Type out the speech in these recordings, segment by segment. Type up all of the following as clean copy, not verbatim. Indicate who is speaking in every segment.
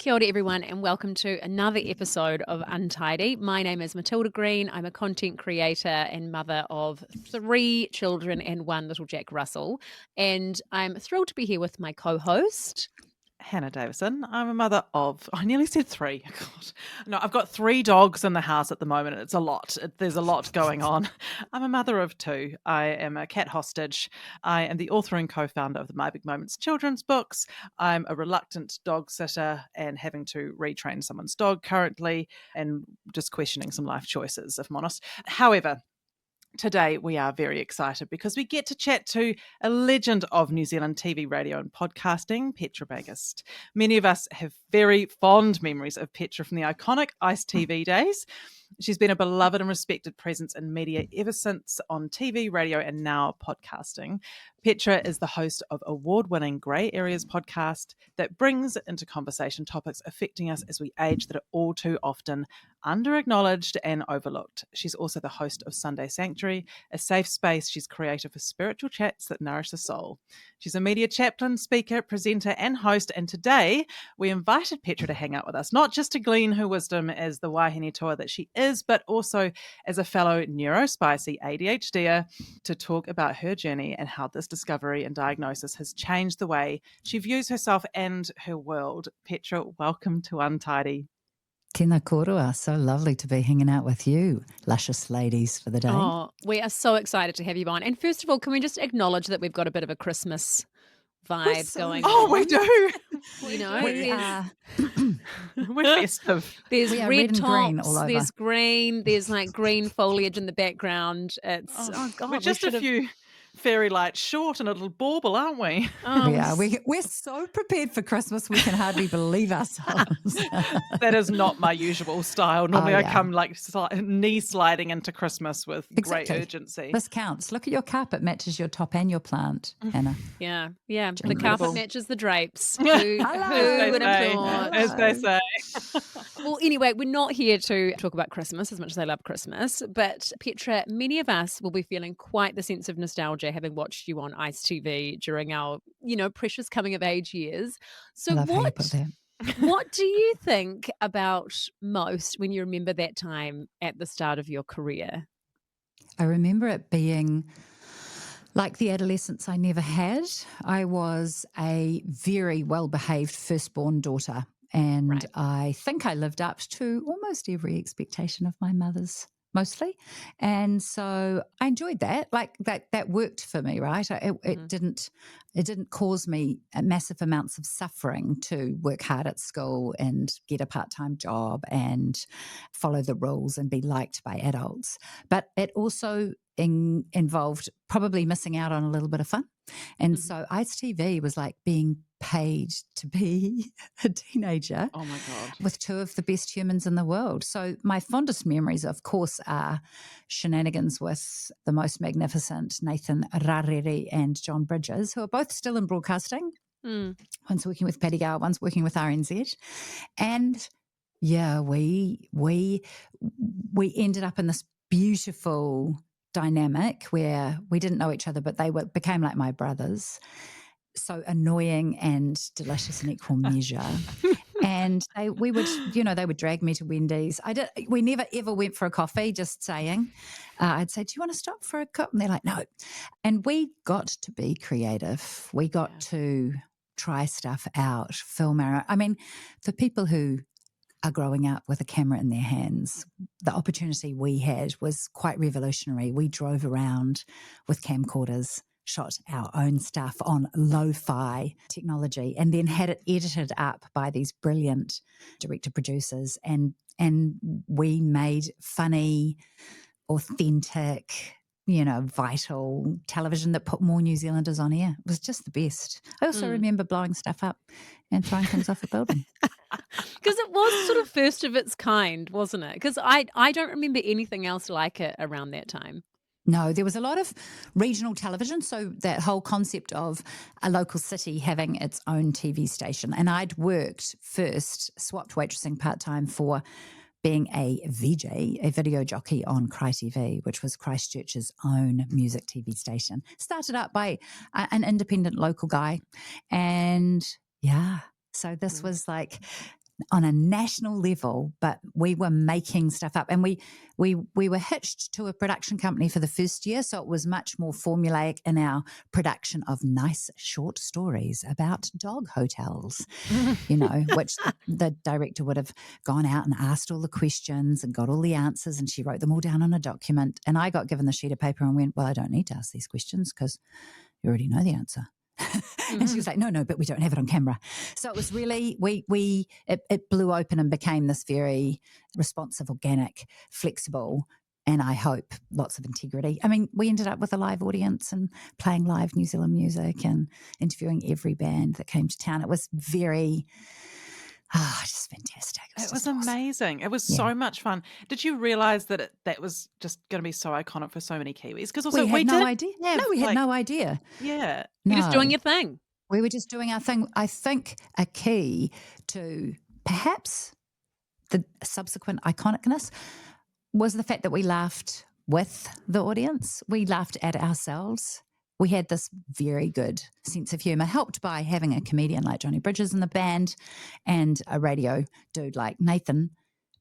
Speaker 1: Kia ora everyone and welcome to another episode of Untidy. My name is Matilda Green. I'm a content creator and mother of 3 children and 1 little Jack Russell. And I'm thrilled to be here with my co-host,
Speaker 2: Hannah Davison. I'm a mother of, I nearly said 3. God. No, I've got 3 dogs in the house at the moment. It's a lot. There's a lot going on. I'm a mother of 2. I am a cat hostage. I am the author and co-founder of the mybigmoments children's books. I'm a reluctant dog sitter and having to retrain someone's dog currently and just questioning some life choices, if I'm honest. However, today we are very excited because we get to chat to a legend of New Zealand TV, radio and podcasting, Petra Bagust. Many of us have very fond memories of Petra from the iconic Ice TV days. She's been a beloved and respected presence in media ever since on TV, radio and now podcasting. Petra is the host of award-winning Grey Areas podcast that brings into conversation topics affecting us as we age that are all too often under-acknowledged and overlooked. She's also the host of Sunday Sanctuary, a safe space she's created for spiritual chats that nourish the soul. She's a media chaplain, speaker, presenter and host, and today we invited Petra to hang out with us, not just to glean her wisdom as the wahine toa that she is, but also as a fellow neurospicy ADHDer to talk about her journey and how this discovery and diagnosis has changed the way she views herself and her world. Petra, welcome to Untidy.
Speaker 3: Tēnā kōrero, so lovely to be hanging out with you, luscious ladies, for the day.
Speaker 1: Oh, we are so excited to have you on. And first of all, can we just acknowledge that we've got a bit of a Christmas vibe going on?
Speaker 2: Oh, we do.
Speaker 1: You know,
Speaker 2: We're festive.
Speaker 1: There's
Speaker 3: We are
Speaker 1: red
Speaker 3: red and
Speaker 1: tops,
Speaker 3: green all over.
Speaker 1: there's green, there's like green foliage in the background. It's, oh God,
Speaker 2: We're just a few fairy lights short and a little bauble, aren't we?
Speaker 3: We're so prepared for Christmas we can hardly believe ourselves.
Speaker 2: That is not my usual style. Normally I
Speaker 3: yeah.
Speaker 2: come like knee sliding into Christmas with great
Speaker 3: Exactly.
Speaker 2: urgency.
Speaker 3: This counts. Look at your carpet, matches your top and your plant, Hannah.
Speaker 1: Yeah. The
Speaker 2: Incredible.
Speaker 1: carpet matches the drapes. Who
Speaker 3: Hello.
Speaker 1: would have thought?
Speaker 2: As they say.
Speaker 1: Well, anyway, we're not here to talk about Christmas as much as I love Christmas, but Petra, many of us will be feeling quite the sense of nostalgia having watched you on Ice TV during our, precious coming of age years. So
Speaker 3: I love how you put that.
Speaker 1: what do you think about most when you remember that time at the start of your career?
Speaker 3: I remember it being like the adolescence I never had. I was a very well-behaved firstborn daughter. And
Speaker 1: Right.
Speaker 3: I think I lived up to almost every expectation of my mother's, mostly. And so I enjoyed that. Like that worked for me, right? It didn't cause me massive amounts of suffering to work hard at school and get a part-time job and follow the rules and be liked by adults. But it also involved probably missing out on a little bit of fun. And so Ice TV was like being paid to be a teenager.
Speaker 2: Oh my God.
Speaker 3: With 2 of the best humans in the world. So my fondest memories, of course, are shenanigans with the most magnificent Nathan Rarere and John Bridges, who are both still in broadcasting. One's working with Paddy Gower, one's working with RNZ. And yeah, we ended up in this beautiful dynamic where we didn't know each other, but they became like my brothers. So annoying and delicious in equal measure. And they would drag me to Wendy's. We never ever went for a coffee, just saying. I'd say, do you want to stop for a cup? And they're like, no. And we got to be creative. We got to try stuff out, film our, I mean, for people who are growing up with a camera in their hands, the opportunity we had was quite revolutionary. We drove around with camcorders, shot our own stuff on lo-fi technology, and then had it edited up by these brilliant director-producers, and we made funny, authentic, vital television that put more New Zealanders on air. It was just the best. I also remember blowing stuff up and throwing things off a building.
Speaker 1: Because it was sort of first of its kind, wasn't it? Because I don't remember anything else like it around that time.
Speaker 3: No, there was a lot of regional television, so that whole concept of a local city having its own TV station. And I'd worked first, swapped waitressing part-time for being a VJ, a video jockey on Cry TV, which was Christchurch's own music TV station. Started up by an independent local guy. And yeah, so this was like on a national level, but we were making stuff up. And we were hitched to a production company for the first year, so it was much more formulaic in our production of nice short stories about dog hotels, which the director would have gone out and asked all the questions and got all the answers, and she wrote them all down on a document. And I got given the sheet of paper and went, well, I don't need to ask these questions because you already know the answer. And she was like, no, but we don't have it on camera. So it was really, it blew open and became this very responsive, organic, flexible, and I hope lots of integrity. I mean, we ended up with a live audience and playing live New Zealand music and interviewing every band that came to town. It was very... just fantastic.
Speaker 2: It was amazing. It was so much fun. Did you realise that that was just going to be so iconic for so many Kiwis? Because also
Speaker 3: we had no idea. No, we had no idea.
Speaker 2: Yeah.
Speaker 1: You're just doing your thing.
Speaker 3: We were just doing our thing. I think a key to perhaps the subsequent iconicness was the fact that we laughed with the audience. We laughed at ourselves. We had this very good sense of humour, helped by having a comedian like Johnny Bridges in the band and a radio dude like Nathan.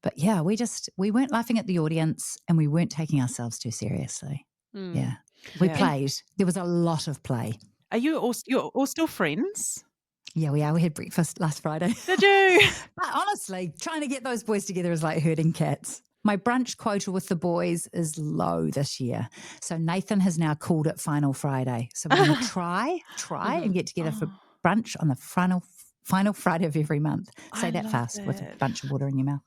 Speaker 3: But yeah, we weren't laughing at the audience and we weren't taking ourselves too seriously. Yeah. We played. There was a lot of play.
Speaker 2: Are you're all still friends?
Speaker 3: Yeah, we are. We had breakfast last Friday.
Speaker 2: Did you?
Speaker 3: But honestly, trying to get those boys together is like herding cats. My brunch quota with the boys is low this year. So Nathan has now called it Final Friday. So we're going to try and get together for brunch on the final Friday of every month. Say that fast with a bunch of water in your mouth.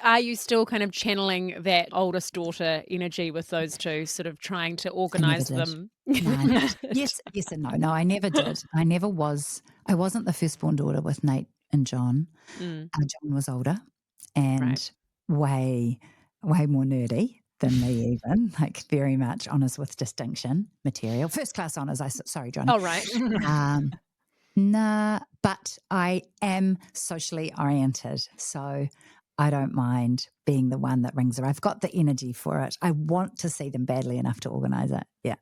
Speaker 1: Are you still kind of channeling that oldest daughter energy with those two, sort of trying to organise them?
Speaker 3: No, yes and no. No, I never did. I never was. I wasn't the firstborn daughter with Nate and John. John was older and way more nerdy than me even, like very much honours with distinction material. First class honours, sorry, Johnny.
Speaker 1: Oh, right.
Speaker 3: Nah, but I am socially oriented, so I don't mind being the one that rings her. I've got the energy for it. I want to see them badly enough to organise it. Yeah.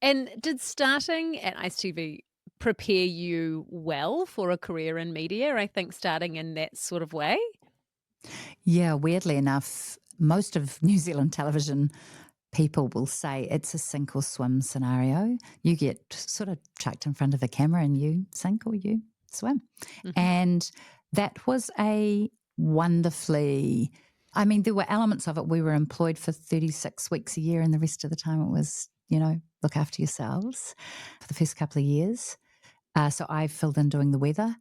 Speaker 1: And did starting at Ice TV prepare you well for a career in media? I think starting in that sort of way?
Speaker 3: Yeah, weirdly enough, most of New Zealand television people will say it's a sink or swim scenario. You get sort of chucked in front of a camera and you sink or you swim. And that was a wonderfully, I mean, there were elements of it. We were employed for 36 weeks a year and the rest of the time it was, look after yourselves for the first couple of years. So I filled in doing the weather.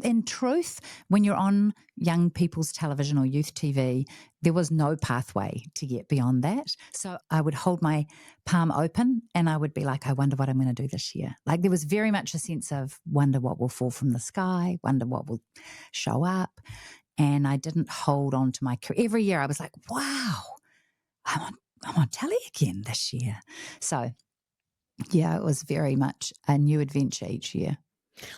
Speaker 3: In truth, when you're on young people's television or youth TV, there was no pathway to get beyond that. So I would hold my palm open and I would be like, I wonder what I'm going to do this year. Like there was very much a sense of wonder what will fall from the sky, wonder what will show up. And I didn't hold on to my career. Every year I was like, wow, I'm on telly again this year. So yeah, it was very much a new adventure each year.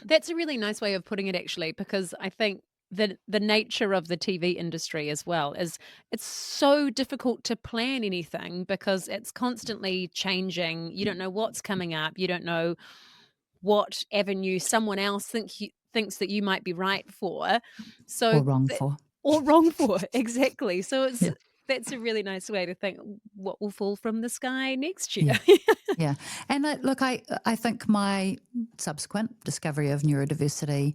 Speaker 1: That's a really nice way of putting it, actually, because I think the nature of the TV industry as well is it's so difficult to plan anything because it's constantly changing. You don't know what's coming up. You don't know what avenue someone else thinks that you might be right for. So
Speaker 3: or wrong for.
Speaker 1: Or wrong for, exactly. So that's a really nice way to think what will fall from the sky next year.
Speaker 3: Yeah. And look, I think my subsequent discovery of neurodiversity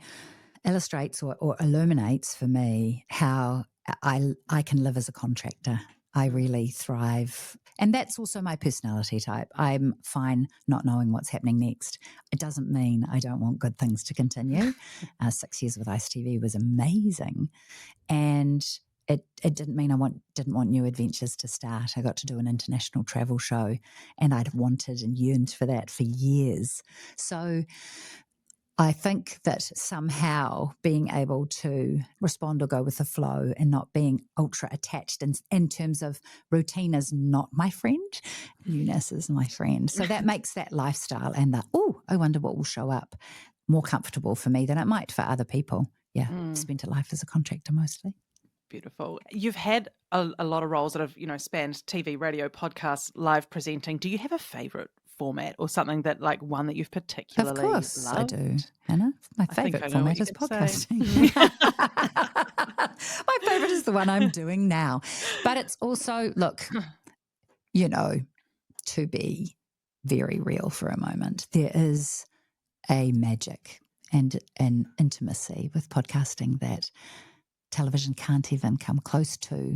Speaker 3: illustrates or illuminates for me how I can live as a contractor. I really thrive. And that's also my personality type. I'm fine not knowing what's happening next. It doesn't mean I don't want good things to continue. 6 years with Ice TV was amazing. And it didn't mean I didn't want new adventures to start. I got to do an international travel show and I'd wanted and yearned for that for years. So I think that somehow being able to respond or go with the flow and not being ultra attached in terms of routine is not my friend. Newness is my friend. So that makes that lifestyle and I wonder what will show up more comfortable for me than it might for other people. Yeah, spent a life as a contractor mostly.
Speaker 2: Beautiful. You've had a lot of roles that have, spanned TV, radio, podcasts, live presenting. Do you have a favourite format or something that like one that you've particularly
Speaker 3: Of course
Speaker 2: loved?
Speaker 3: I do, Hannah. My
Speaker 2: I think
Speaker 3: favourite
Speaker 2: I know what
Speaker 3: format
Speaker 2: you're
Speaker 3: is
Speaker 2: gonna say.
Speaker 3: podcasting. My favourite is the one I'm doing now. But it's also, look, to be very real for a moment, there is a magic and an intimacy with podcasting that television can't even come close to,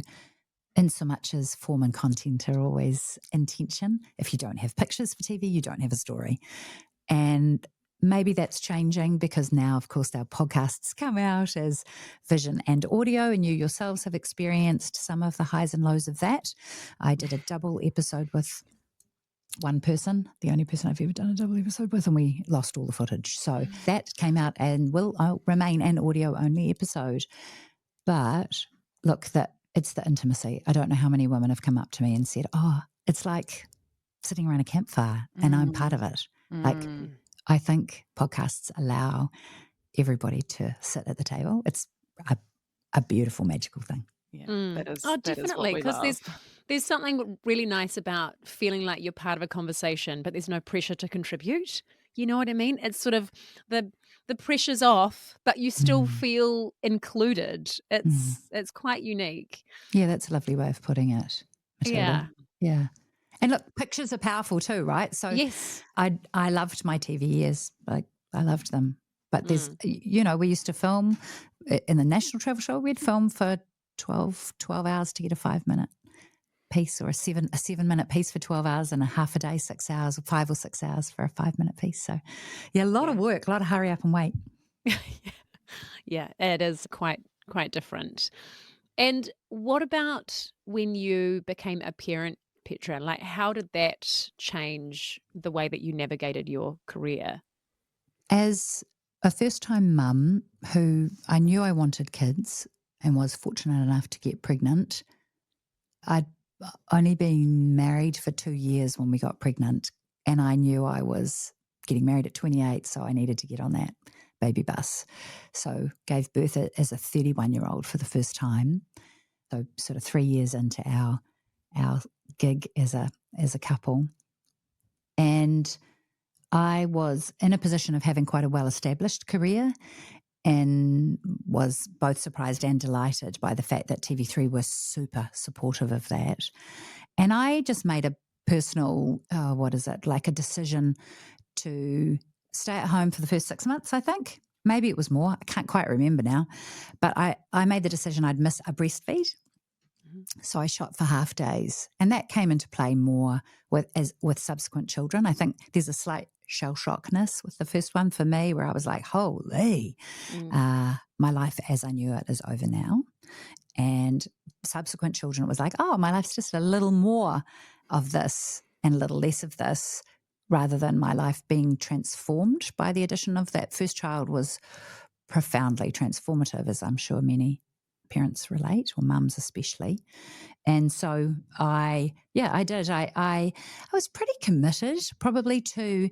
Speaker 3: in so much as form and content are always intention. If you don't have pictures for TV, you don't have a story. And maybe that's changing because now, of course, our podcasts come out as vision and audio, and you yourselves have experienced some of the highs and lows of that. I did a double episode with one person, the only person I've ever done a double episode with, and we lost all the footage. So that came out and will remain an audio only episode. But look, it's the intimacy. I don't know how many women have come up to me and said, oh, it's like sitting around a campfire and I'm part of it. Like, I think podcasts allow everybody to sit at the table. It's a beautiful, magical thing.
Speaker 2: Yeah,
Speaker 1: Oh,
Speaker 2: that is what
Speaker 1: definitely,
Speaker 2: we
Speaker 1: because
Speaker 2: love.
Speaker 1: there's something really nice about feeling like you're part of a conversation, but there's no pressure to contribute. You know what I mean? It's sort of the pressure's off, but you still feel included. It's quite unique.
Speaker 3: Yeah, that's a lovely way of putting it, Matilda. Yeah. And look, pictures are powerful too, right? So
Speaker 1: Yes.
Speaker 3: I loved my TV years. Like, I loved them. But there's, we used to film in the National Travel Show. We'd film for 12 hours to get a 5-minute piece, or a 7-minute piece for 12 hours, and a half a day, 6 hours, or 5 or 6 hours for a 5-minute piece. So, yeah, a lot of work, a lot of hurry up and wait.
Speaker 1: Yeah, it is quite different. And what about when you became a parent, Petra? Like, how did that change the way that you navigated your career?
Speaker 3: As a first-time mum who I knew I wanted kids and was fortunate enough to get pregnant, I'd only been married for 2 years when we got pregnant, and I knew I was getting married at 28, so I needed to get on that baby bus. So gave birth as a 31-year-old for the first time. So sort of 3 years into our gig as a couple. And I was in a position of having quite a well-established career, and was both surprised and delighted by the fact that TV3 were super supportive of that. And I just made a personal, like a decision to stay at home for the first 6 months, I think. Maybe it was more. I can't quite remember now. But I made the decision I'd miss a breastfeed. So I shot for half days, and that came into play more with subsequent children. I think there's a slight shell shockness with the first one for me, where I was like, holy, my life as I knew it is over now. And subsequent children, it was like, oh, my life's just a little more of this and a little less of this, rather than my life being transformed by the addition of that first child was profoundly transformative, as I'm sure many parents relate, or mums especially. And so I did. I was pretty committed, probably to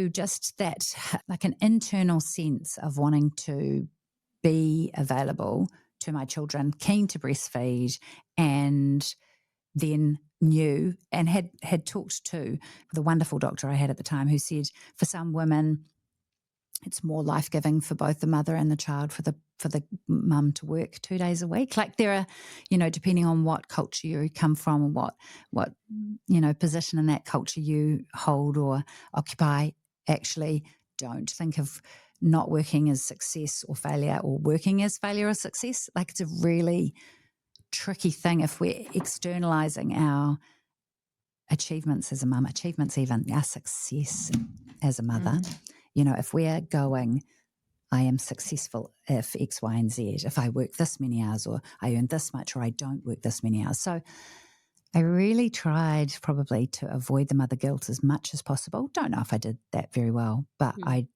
Speaker 3: just that, like an internal sense of wanting to be available to my children, keen to breastfeed, and then knew and had talked to the wonderful doctor I had at the time, who said for some women it's more life-giving for both the mother and the child for the mum to work 2 days a week. Like, there are, depending on what culture you come from and what position in that culture you hold or occupy, actually don't think of not working as success or failure, or working as failure or success. Like, it's a really tricky thing if we're externalizing our achievements as a mum, achievements, even our success as a mother. If we're going, I am successful if X, Y, and Z, if I work this many hours, or I earn this much, or I don't work this many hours. So I really tried probably to avoid the mother guilt as much as possible. Don't know if I did that very well, but I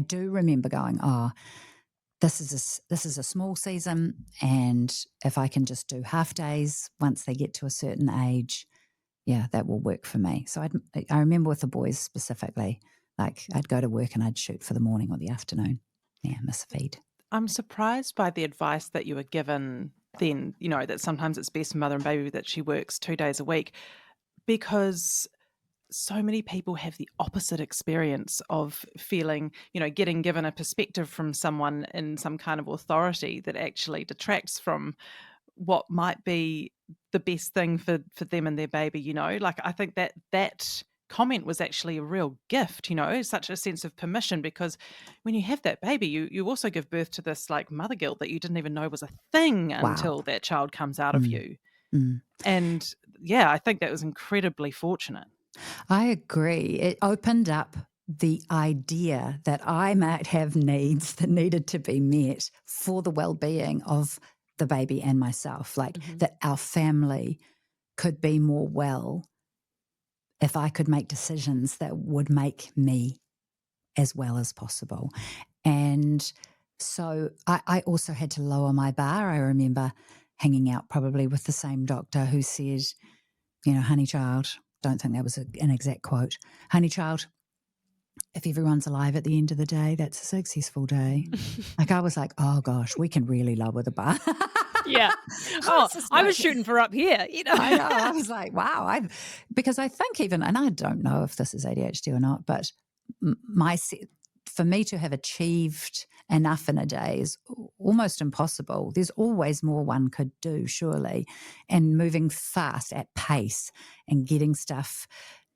Speaker 3: do remember going, oh, this is a small season, and if I can just do half days once they get to a certain age, yeah, that will work for me. So I remember with the boys specifically, like, I'd go to work and I'd shoot for the morning or the afternoon. Yeah, miss a feed.
Speaker 2: I'm surprised by the advice that you were given then, that sometimes it's best for mother and baby that she works 2 days a week, because so many people have the opposite experience of feeling, getting given a perspective from someone in some kind of authority that actually detracts from what might be the best thing for them and their baby, Like, I think that comment was actually a real gift, such a sense of permission, because when you have that baby, you also give birth to this like mother guilt that you didn't even know was a thing until
Speaker 3: Wow.
Speaker 2: that child comes out of you.
Speaker 3: Mm.
Speaker 2: And yeah, I think that was incredibly fortunate.
Speaker 3: I agree. It opened up the idea that I might have needs that needed to be met for the well-being of the baby and myself, like that our family could be more well if I could make decisions that would make me as well as possible. And so I also had to lower my bar. I remember hanging out probably with the same doctor who said, honey child, don't think that was an exact quote, honey child, if everyone's alive at the end of the day, that's a successful day. Like, I was like, oh gosh, we can really lower the bar.
Speaker 1: Yeah. I was shooting for up here,
Speaker 3: I know. I was like, wow. Because I think even, and I don't know if this is ADHD or not, but for me to have achieved enough in a day is almost impossible. There's always more one could do, surely. And moving fast at pace and getting stuff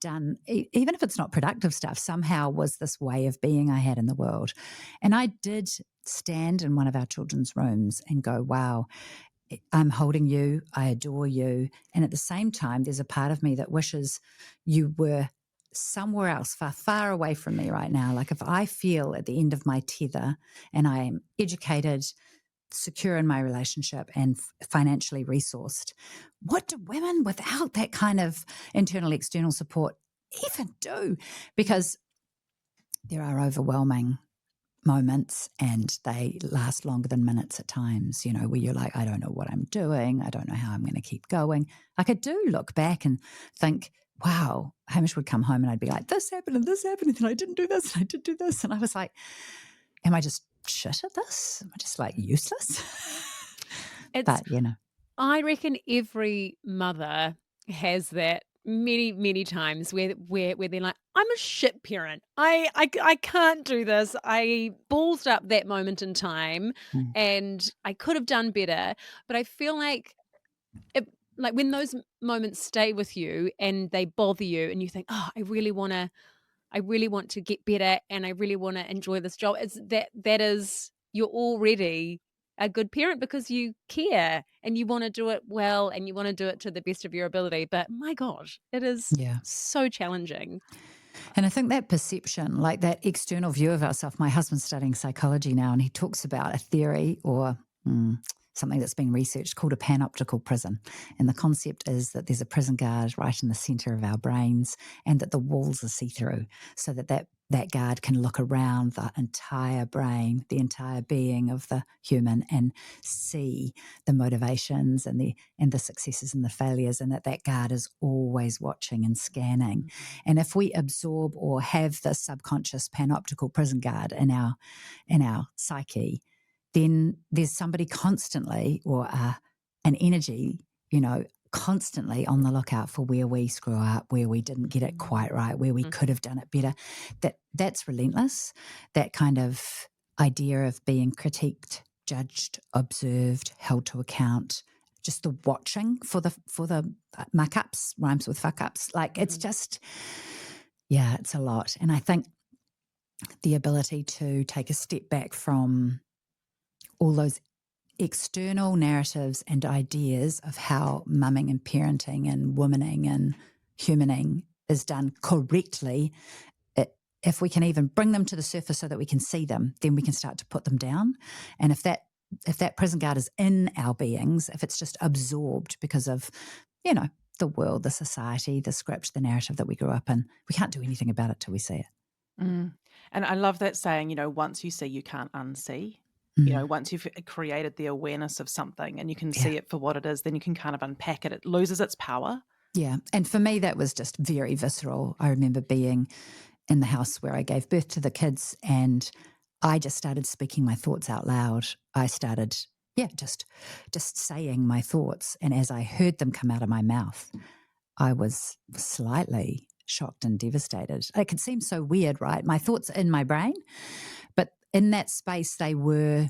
Speaker 3: done, even if it's not productive stuff, somehow was this way of being I had in the world. And I did stand in one of our children's rooms and go, wow, I'm holding you, I adore you. And at the same time, there's a part of me that wishes you were somewhere else, far, far away from me right now. Like, if I feel at the end of my tether and I am educated, secure in my relationship and financially resourced, what do women without that kind of internal, external support even do? Because there are overwhelming moments and they last longer than minutes at times, where you're like, I don't know what I'm doing. I don't know how I'm going to keep going. Like, I do look back and think, wow, Hamish would come home and I'd be like, this happened and this happened and I didn't do this and I did do this. And I was like, am I just shit at this? Am I just like useless? But,
Speaker 1: I reckon every mother has that many times where they're like, I'm a shit parent. I can't do this. I ballsed up that moment in time and I could have done better. But I feel like when those moments stay with you and they bother you and you think, oh, I really want to get better and I really want to enjoy this job. You're already a good parent because you care and you want to do it well and you want to do it to the best of your ability. But my gosh, it is so challenging.
Speaker 3: And I think that perception, like that external view of ourselves, my husband's studying psychology now and he talks about a theory or something that's been researched called a panoptical prison. And the concept is that there's a prison guard right in the center of our brains and that the walls are see-through so that guard can look around the entire brain, the entire being of the human and see the motivations and the successes and the failures, and that guard is always watching and scanning. And if we absorb or have the subconscious panoptical prison guard in our psyche, then there's somebody constantly or an energy, constantly on the lookout for where we screw up, where we didn't get it quite right, where we could have done it better. That's relentless. That kind of idea of being critiqued, judged, observed, held to account, just the watching for the muck-ups, rhymes with fuck-ups. Like, it's just, it's a lot. And I think the ability to take a step back from all those external narratives and ideas of how mumming and parenting and womaning and humaning is done correctly, if we can even bring them to the surface so that we can see them, then we can start to put them down. And if that prison guard is in our beings, if it's just absorbed because of, the world, the society, the script, the narrative that we grew up in, we can't do anything about it till we see it.
Speaker 2: And I love that saying, once you see, you can't unsee. Once you've created the awareness of something and you can see it for what it is, then you can kind of unpack it. It loses its power.
Speaker 3: Yeah. And for me, that was just very visceral. I remember being in the house where I gave birth to the kids and I just started speaking my thoughts out loud. I started, just saying my thoughts. And as I heard them come out of my mouth, I was slightly shocked and devastated. It could seem so weird, right? My thoughts in my brain, but in that space, they were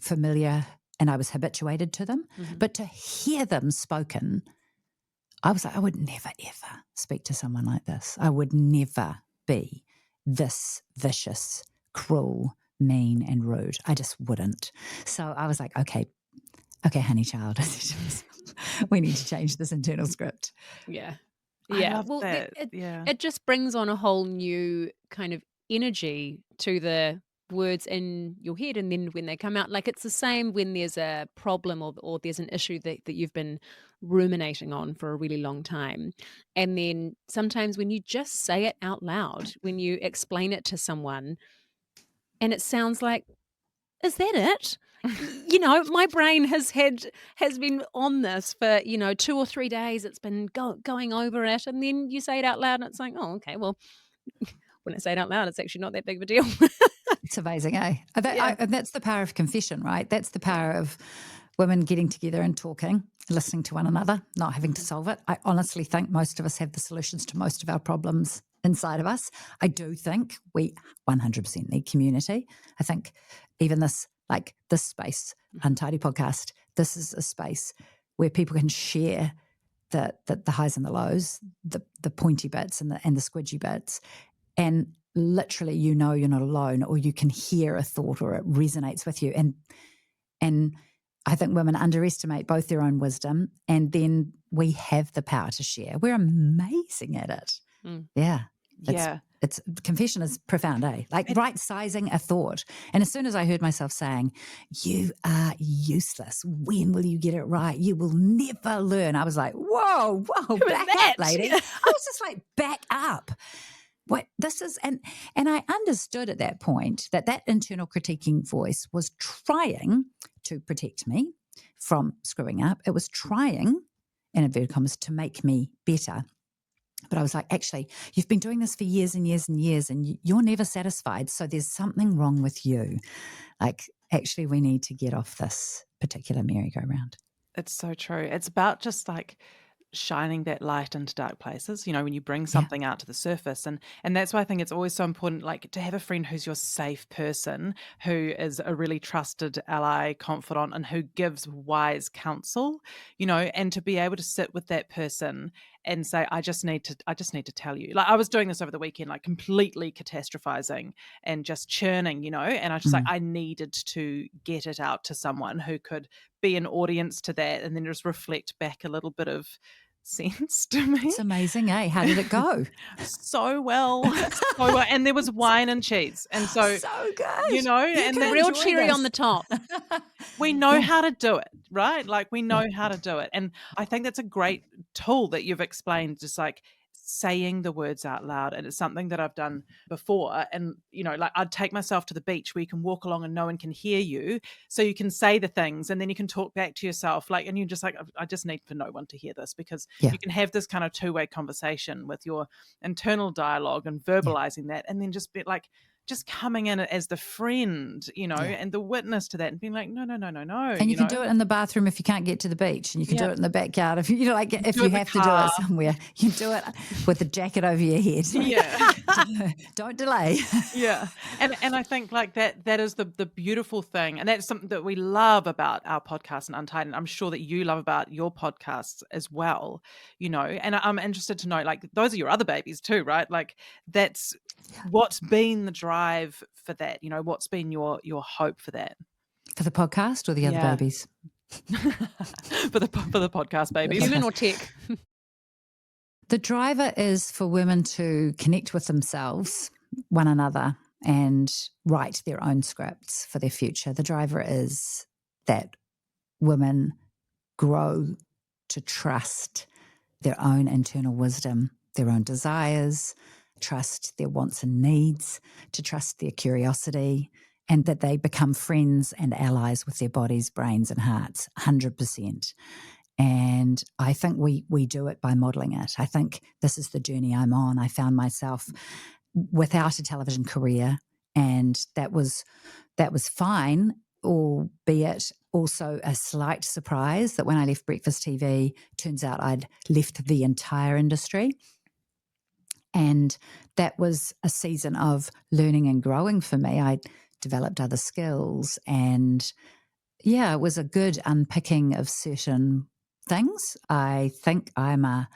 Speaker 3: familiar and I was habituated to them.
Speaker 1: Mm-hmm.
Speaker 3: But to hear them spoken, I was like, I would never, ever speak to someone like this. I would never be this vicious, cruel, mean, and rude. I just wouldn't. So I was like, okay, honey child, we need to change this internal script.
Speaker 1: Yeah.
Speaker 2: I
Speaker 1: Yeah.
Speaker 2: love
Speaker 1: Well,
Speaker 2: that.
Speaker 1: it just brings on a whole new kind of energy to the words in your head, and then when they come out, like it's the same when there's a problem or there's an issue that you've been ruminating on for a really long time, and then sometimes when you just say it out loud, when you explain it to someone and it sounds like, is that it? My brain has been on this for 2 or 3 days. It's been going over it, and then you say it out loud and it's like, oh, okay, well, when I say it out loud, it's actually not that big of a deal.
Speaker 3: It's amazing, eh?
Speaker 1: Yeah.
Speaker 3: And that's the power of confession, right? That's the power of women getting together and talking, listening to one another, not having to solve it. I honestly think most of us have the solutions to most of our problems inside of us. I do think we 100% need community. I think even this space, Untidy Podcast, this is a space where people can share the highs and the lows, the pointy bits and the squidgy bits, and literally, you're not alone, or you can hear a thought or it resonates with you. And I think women underestimate both their own wisdom, and then we have the power to share. We're amazing at it. Yeah. It's confession is profound, eh? Like right-sizing a thought. And as soon as I heard myself saying, you are useless. When will you get it right? You will never learn. I was like, whoa, back up, lady. I was just like, back up. What this is, and I understood at that point that internal critiquing voice was trying to protect me from screwing up. It was trying, in inverted commas, to make me better. But I was like, actually, you've been doing this for years and years and years, and you're never satisfied. So there's something wrong with you. Like, actually, we need to get off this particular merry-go-round.
Speaker 2: It's so true. It's about just like shining that light into dark places, when you bring something out to the surface. And that's why I think it's always so important, like, to have a friend who's your safe person, who is a really trusted ally, confidant, and who gives wise counsel, and to be able to sit with that person and say, I just need to tell you. Like, I was doing this over the weekend, like completely catastrophizing and just churning, and I was just like, I needed to get it out to someone who could be an audience to that, and then just reflect back a little bit of sense to me.
Speaker 3: It's amazing, eh? How did it go?
Speaker 2: So well. And there was wine and cheese, and so
Speaker 3: good.
Speaker 2: and the
Speaker 1: real cherry on the top.
Speaker 2: We know how to do it, right? Like, we know how to do it. And I think that's a great tool that you've explained, just like saying the words out loud. And it's something that I've done before. And, like, I'd take myself to the beach where you can walk along and no one can hear you. So you can say the things and then you can talk back to yourself. Like, and you're just like, I just need for no one to hear this, because you can have this kind of two-way conversation with your internal dialogue and verbalizing that, and then just be like, just coming in as the friend, and the witness to that, and being like, no.
Speaker 3: And you can do it in the bathroom if you can't get to the beach, and you can do it in the backyard if you have to do it somewhere. You can do it with a jacket over your head.
Speaker 2: Yeah.
Speaker 3: Don't delay.
Speaker 2: Yeah. And I think like that is the beautiful thing. And that's something that we love about our podcast and Untied. And I'm sure that you love about your podcasts as well, and I'm interested to know, like, those are your other babies too, right? Like, that's what's been the drive for that, what's been your hope for that?
Speaker 3: For the podcast or the other babies?
Speaker 2: for the podcast babies.
Speaker 1: Human or tech?
Speaker 3: The driver is for women to connect with themselves, one another, and write their own scripts for their future. The driver is that women grow to trust their own internal wisdom, their own desires, trust their wants and needs, to trust their curiosity, and that they become friends and allies with their bodies, brains, and hearts, 100%. And I think we do it by modelling it. I think this is the journey I'm on. I found myself without a television career, and that was fine, albeit also a slight surprise that when I left Breakfast TV, turns out I'd left the entire industry. And that was a season of learning and growing for me. I developed other skills, and yeah, it was a good unpicking of certain things. I think I'm a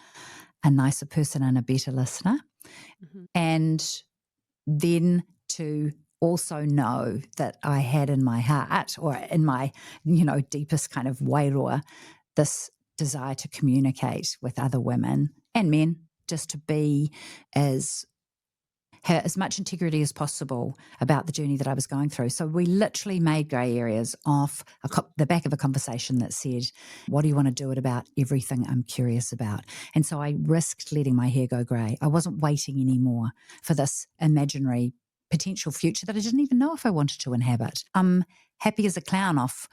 Speaker 3: nicer person and a better listener.
Speaker 1: Mhm.
Speaker 3: And then to also know that I had in my heart, or in my, deepest kind of wairoa, this desire to communicate with other women and men, just to be as much integrity as possible about the journey that I was going through. So we literally made grey areas off the back of a conversation that said, what do you want to do it about? Everything I'm curious about. And so I risked letting my hair go grey. I wasn't waiting anymore for this imaginary potential future that I didn't even know if I wanted to inhabit. I'm happy as a clown off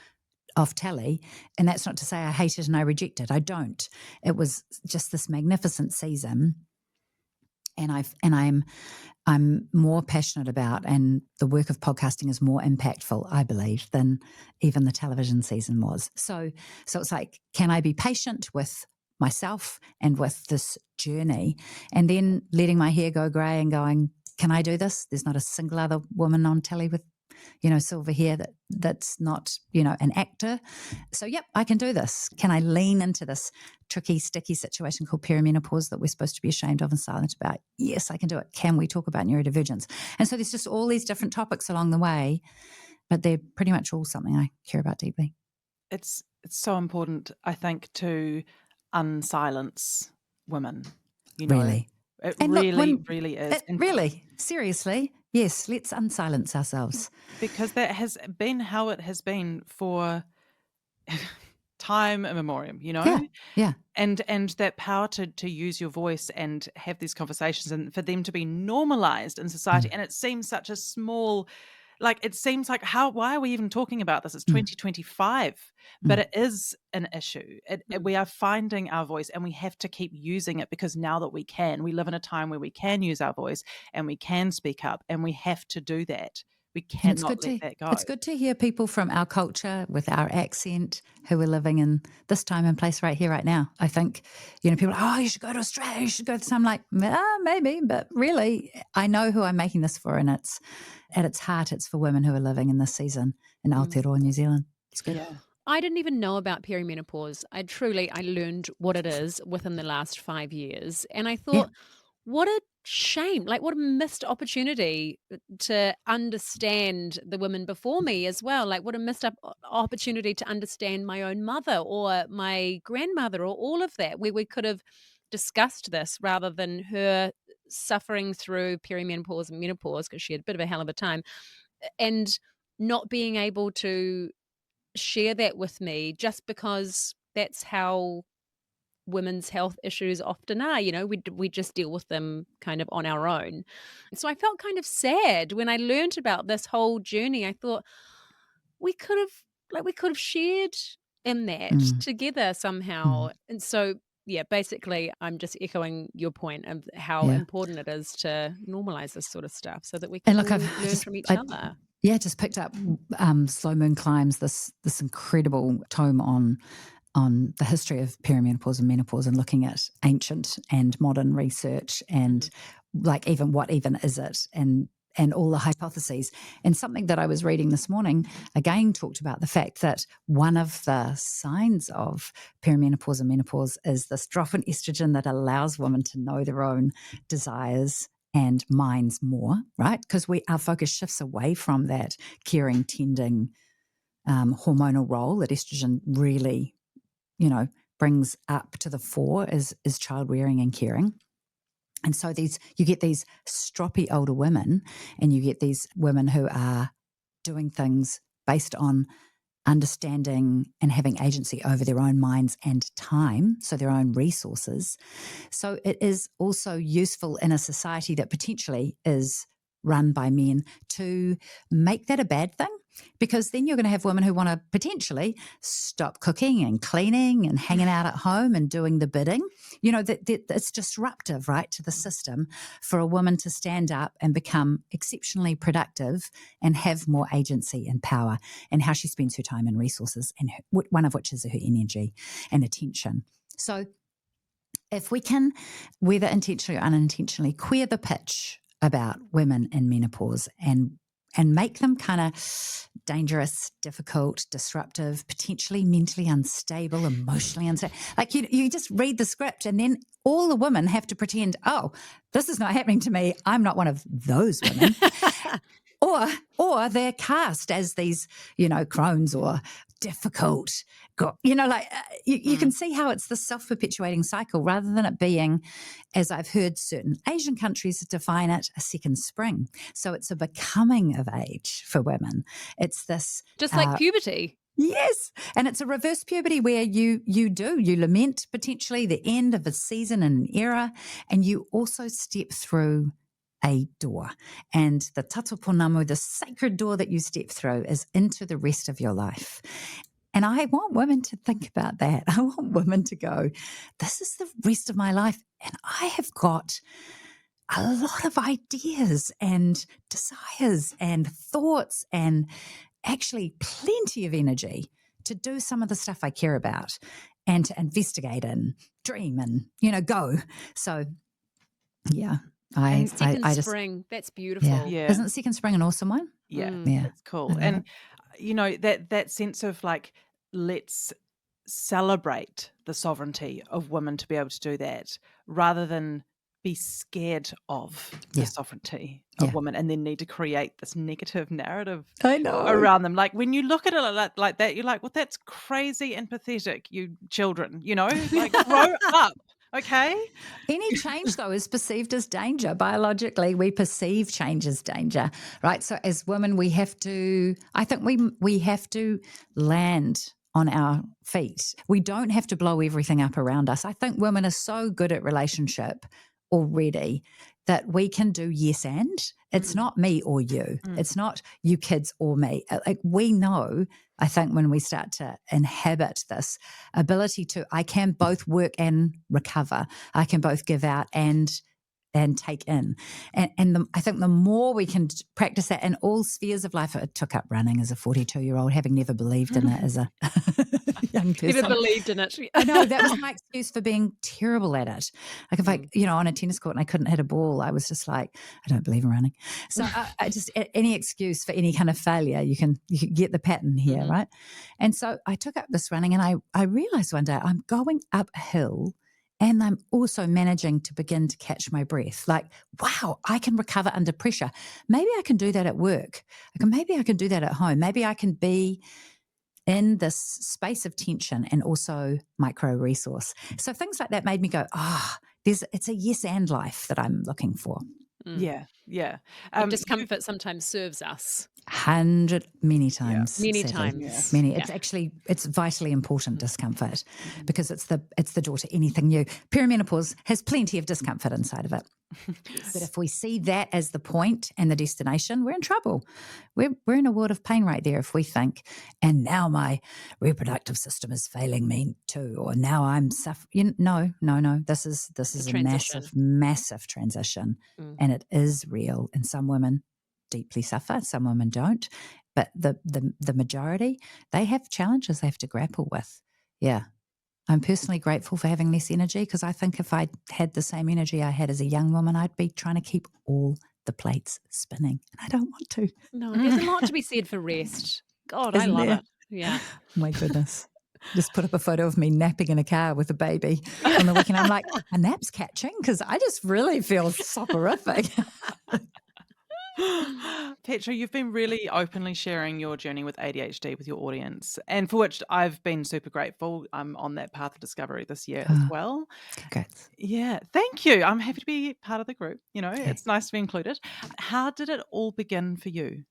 Speaker 3: telly, and that's not to say I hate it and I reject it. I don't. It was just this magnificent season, and I'm more passionate about, and the work of podcasting is more impactful, I believe, than even the television season was. So it's like, can I be patient with myself and with this journey, and then letting my hair go grey and going, can I do this? There's not a single other woman on telly with, silver hair that's not, an actor. So, yep, I can do this. Can I lean into this tricky, sticky situation called perimenopause that we're supposed to be ashamed of and silent about? Yes, I can do it. Can we talk about neurodivergence? And so there's just all these different topics along the way, but they're pretty much all something I care about deeply.
Speaker 2: It's so important, I think, to unsilence women.
Speaker 3: Really.
Speaker 2: It
Speaker 3: And
Speaker 2: really,
Speaker 3: look,
Speaker 2: really is.
Speaker 3: Really, seriously, yes, let's unsilence ourselves.
Speaker 2: Because that has been how it has been for time immemorial,
Speaker 3: Yeah.
Speaker 2: And that power to use your voice and have these conversations, and for them to be normalized in society. And it seems such a small, it seems like, why are we even talking about this? It's 2025, but it is an issue. We are finding our voice, and we have to keep using it, because now that we live in a time where we can use our voice and we can speak up, and we have to do that. We cannot let that go.
Speaker 3: It's good to hear people from our culture with our accent who are living in this time and place right here, right now. I think, people are, oh, you should go to Australia, you should go to this. I'm like, maybe, but really, I know who I'm making this for, and it's at its heart, it's for women who are living in this season in Aotearoa, New Zealand. It's good.
Speaker 2: Yeah.
Speaker 1: I didn't even know about perimenopause. I learned what it is within the last 5 years. And I thought, what a shame, what a missed opportunity to understand the women before me as well. What a missed opportunity to understand my own mother or my grandmother, or all of that, where we could have discussed this rather than her suffering through perimenopause and menopause, because she had a bit of a hell of a time, and not being able to share that with me, just because that's how women's health issues often are. We just deal with them kind of on our own. So I felt kind of sad when I learned about this whole journey. I thought we could have shared in that together somehow. And so, yeah, basically I'm just echoing your point of how important it is to normalize this sort of stuff, so that we can learn from each other.
Speaker 3: Yeah, just picked up Slow Moon Climbs, this incredible tome on the history of perimenopause and menopause, and looking at ancient and modern research, and even what even is it, and all the hypotheses. And something that I was reading this morning again talked about the fact that one of the signs of perimenopause and menopause is this drop in estrogen that allows women to know their own desires and minds more, right? Because our focus shifts away from that caring, tending, hormonal role that estrogen really, brings up to the fore is child rearing and caring. And so you get these stroppy older women, and you get these women who are doing things based on understanding and having agency over their own minds and time, so their own resources. So it is also useful in a society that potentially is run by men to make that a bad thing, because then you're going to have women who want to potentially stop cooking and cleaning and hanging out at home and doing the bidding. That it's disruptive, right, to the system for a woman to stand up and become exceptionally productive and have more agency and power, and how she spends her time and resources, and one of which is her energy and attention. So if we can, whether intentionally or unintentionally, queer the pitch about women in menopause and make them kind of dangerous, difficult, disruptive, potentially mentally unstable, emotionally unstable. Like you just read the script and then all the women have to pretend, oh, this is not happening to me. I'm not one of those women. Or they're cast as these, crones or difficult, you can see how it's the self-perpetuating cycle rather than it being, as I've heard certain Asian countries define it, a second spring. So it's a becoming of age for women. It's this...
Speaker 1: Just like puberty.
Speaker 3: Yes. And it's a reverse puberty where you lament potentially the end of a season and an era, and you also step through a door. And the tataponamu, the sacred door that you step through, is into the rest of your life. And I want women to think about that. I want women to go, this is the rest of my life. And I have got a lot of ideas and desires and thoughts and actually plenty of energy to do some of the stuff I care about and to investigate and dream and, go. So, yeah.
Speaker 1: Second spring, that's beautiful.
Speaker 2: Yeah.
Speaker 3: Isn't Second Spring an awesome one?
Speaker 2: Yeah,
Speaker 3: Yeah.
Speaker 2: that's cool. And, that sense of like, let's celebrate the sovereignty of women to be able to do that rather than be scared of the sovereignty of women and then need to create this negative narrative around them. Like when you look at it like that, you're like, well, that's crazy and pathetic, you children, like grow up. Okay.
Speaker 3: Any change, though, is perceived as danger. Biologically, we perceive change as danger, right? So as women, we have to land on our feet. We don't have to blow everything up around us. I think women are so good at relationship already that we can do yes and. It's not me or you. It's not you kids or me. Like we know, I think, when we start to inhabit this ability to, I can both work and recover. I can both give out and take in. And I think the more we can practice that in all spheres of life. I took up running as a 42-year-old, having never believed in it as a young person.
Speaker 1: Never believed in it.
Speaker 3: I know, that was my excuse for being terrible at it. Like if I, on a tennis court and I couldn't hit a ball, I was just like, I don't believe in running. So I just, any excuse for any kind of failure, you can get the pattern here, right? And so I took up this running and I realized one day I'm going uphill and I'm also managing to begin to catch my breath. Like, wow, I can recover under pressure. Maybe I can do that at work. Maybe I can do that at home. Maybe I can be in this space of tension and also micro resource. So things like that made me go, it's a yes and life that I'm looking for.
Speaker 2: Yeah.
Speaker 1: Discomfort sometimes serves us.
Speaker 3: 100 many times.
Speaker 1: Many
Speaker 3: Sadly.
Speaker 1: times.
Speaker 2: Yeah.
Speaker 3: Many. It's vitally important discomfort because it's the door to anything new. Perimenopause has plenty of discomfort inside of it. But if we see that as the point and the destination, we're in trouble. We're in a world of pain right there if we think, and now my reproductive system is failing me too, or now I'm suffering. No. This is a massive transition, and it is real. And some women deeply suffer, some women don't. But the majority, they have challenges they have to grapple with. Yeah. I'm personally grateful for having less energy because I think if I had the same energy I had as a young woman, I'd be trying to keep all the plates spinning. And I don't want to.
Speaker 1: No, there's a lot to be said for rest. God,
Speaker 3: Isn't
Speaker 1: I love
Speaker 3: there?
Speaker 1: it. Yeah.
Speaker 3: My goodness. Just put up a photo of me napping in a car with a baby on the weekend. I'm like, a nap's catching because I just really feel soporific.
Speaker 2: Petra, you've been really openly sharing your journey with ADHD with your audience, and for which I've been super grateful. I'm on that path of discovery this year as well.
Speaker 3: Congrats.
Speaker 2: Yeah, thank you. I'm happy to be part of the group. It's nice to be included. How did it all begin for you?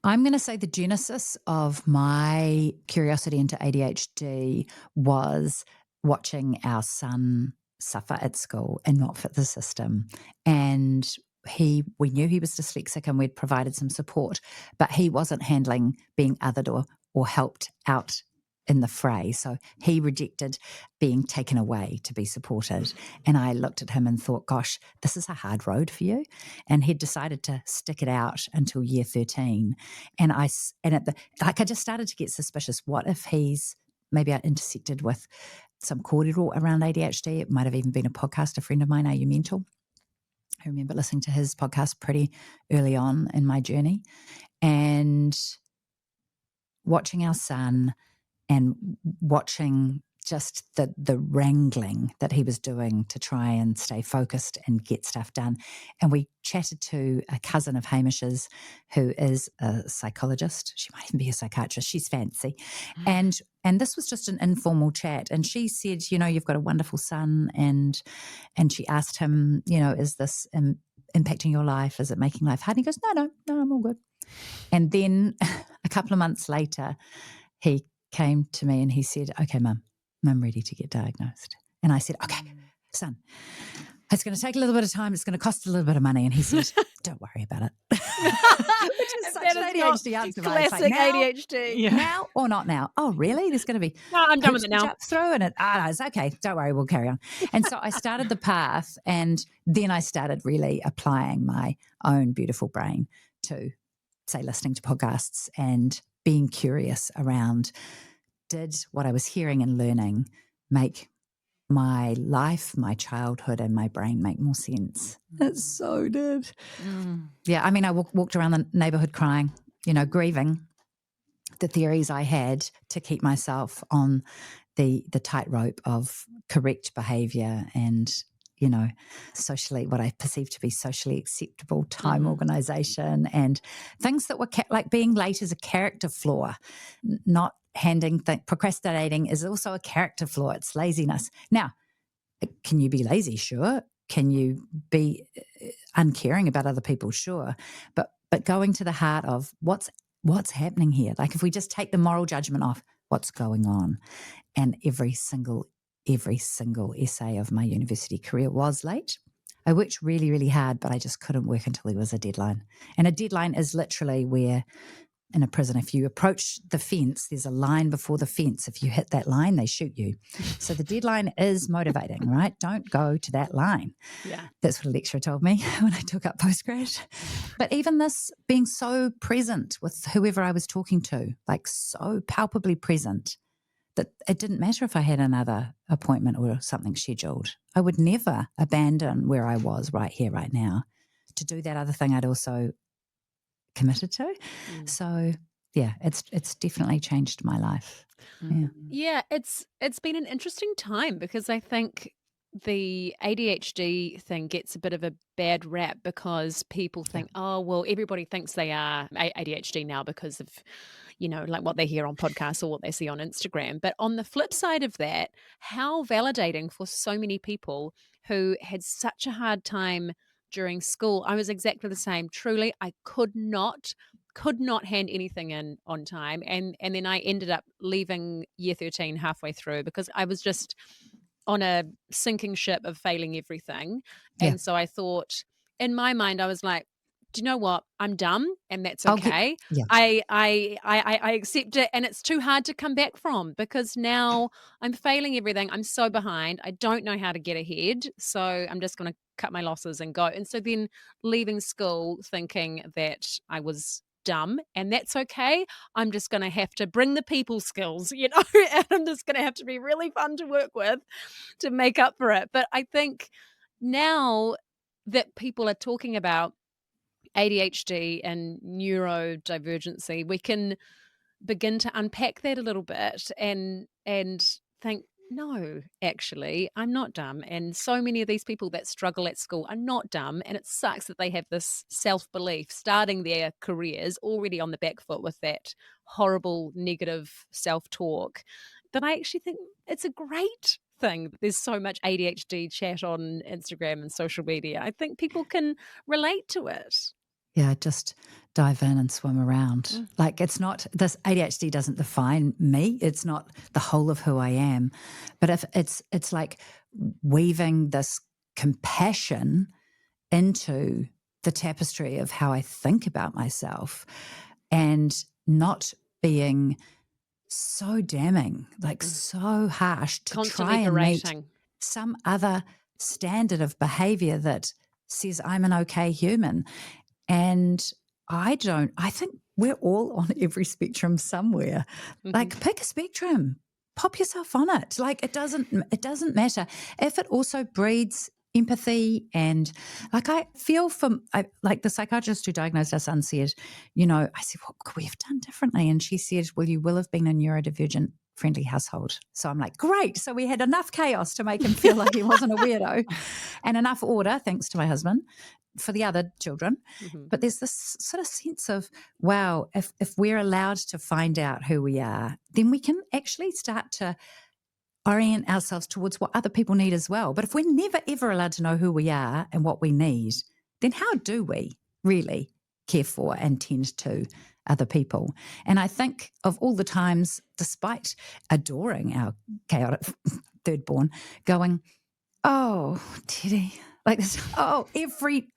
Speaker 3: I'm going to say the genesis of my curiosity into ADHD was watching our son suffer at school and not fit the system. And we knew he was dyslexic and we'd provided some support, but he wasn't handling being othered or helped out in the fray. So he rejected being taken away to be supported. And I looked at him and thought, gosh, this is a hard road for you. And he'd decided to stick it out until year 13. And I just started to get suspicious. What if maybe I intersected with some kōrero around ADHD. It might have even been a podcast. A friend of mine, Are Mental, I remember listening to his podcast pretty early on in my journey and watching our son and watching just the wrangling that he was doing to try and stay focused and get stuff done. And we chatted to a cousin of Hamish's who is a psychologist. She might even be a psychiatrist. She's fancy. And this was just an informal chat. And she said, you've got a wonderful son. And she asked him, is this impacting your life? Is it making life hard? And he goes, no, I'm all good. And then a couple of months later, he came to me and he said, okay, Mum, I'm ready to get diagnosed. And I said, okay, son, it's going to take a little bit of time. It's going to cost a little bit of money. And he said, don't worry about it. Which is such an ADHD answer.
Speaker 1: Classic ADHD.
Speaker 3: Now or not now? Oh, really? There's going to be
Speaker 1: no, I'm done with it now.
Speaker 3: Through and it's okay. Don't worry, we'll carry on. And so I started the path, and then I started really applying my own beautiful brain to, say, listening to podcasts and being curious around, did what I was hearing and learning make my life, my childhood, and my brain make more sense? It so did. Yeah, I mean, I walked around the neighbourhood crying, grieving the theories I had to keep myself on the tightrope of correct behaviour and, socially, what I perceived to be socially acceptable time organisation, and things that were like being late is a character flaw, not procrastinating is also a character flaw. It's laziness. Now, can you be lazy? Sure. Can you be uncaring about other people? Sure. But going to the heart of what's happening here? Like, if we just take the moral judgment off, what's going on? And every single essay of my university career was late. I worked really, really hard, but I just couldn't work until there was a deadline. And a deadline is literally where, in a prison, if you approach the fence, there's a line before the fence. If you hit that line, they shoot you. So the deadline is motivating, right? Don't go to that line.
Speaker 1: Yeah.
Speaker 3: That's what a lecturer told me when I took up postgrad. But even this, being so present with whoever I was talking to, like so palpably present, that it didn't matter if I had another appointment or something scheduled. I would never abandon where I was right here, right now, to do that other thing I'd also committed to. So yeah, it's definitely changed my life.
Speaker 1: Yeah, it's been an interesting time because I think the ADHD thing gets a bit of a bad rap because people think, oh, well, everybody thinks they are ADHD now because of, like what they hear on podcasts or what they see on Instagram. But on the flip side of that, how validating for so many people who had such a hard time during school. I was exactly the same. Truly, I could not hand anything in on time. And then I ended up leaving year 13 halfway through because I was just on a sinking ship of failing everything. And so I thought, in my mind, I was like, do you know what? I'm dumb, and that's okay. I accept it, and it's too hard to come back from because now I'm failing everything. I'm so behind. I don't know how to get ahead, so I'm just going to cut my losses and go. And so then leaving school thinking that I was dumb, and that's okay. I'm just going to have to bring the people skills, and I'm just going to have to be really fun to work with to make up for it. But I think now that people are talking about ADHD and neurodivergency, we can begin to unpack that a little bit and think, no, actually, I'm not dumb. And so many of these people that struggle at school are not dumb. And it sucks that they have this self-belief starting their careers already on the back foot with that horrible negative self-talk. But I actually think it's a great thing. There's so much ADHD chat on Instagram and social media. I think people can relate to it.
Speaker 3: Yeah, just dive in and swim around. Like, it's not, this ADHD doesn't define me. It's not the whole of who I am. But if it's like weaving this compassion into the tapestry of how I think about myself and not being so damning, like so harsh to
Speaker 1: Constantly
Speaker 3: try and
Speaker 1: berating.
Speaker 3: meet some other standard of behavior that says I'm an okay human. And I think we're all on every spectrum somewhere. Like, pick a spectrum. pop yourself on it. Like, it doesn't matter. If it also breeds empathy, and like, I feel like the psychiatrist who diagnosed our son said, I said, what could we have done differently? And she said, well, you will have been a neurodivergent friendly household. So I'm like, great. So we had enough chaos to make him feel like he wasn't a weirdo, and enough order, thanks to my husband, for the other children.
Speaker 1: Mm-hmm.
Speaker 3: But there's this sort of sense of, wow, if we're allowed to find out who we are, then we can actually start to orient ourselves towards what other people need as well. But if we're never, ever allowed to know who we are and what we need, then how do we really care for and tend to other people? And I think of all the times, despite adoring our chaotic third born, going, oh, Teddy, like this, every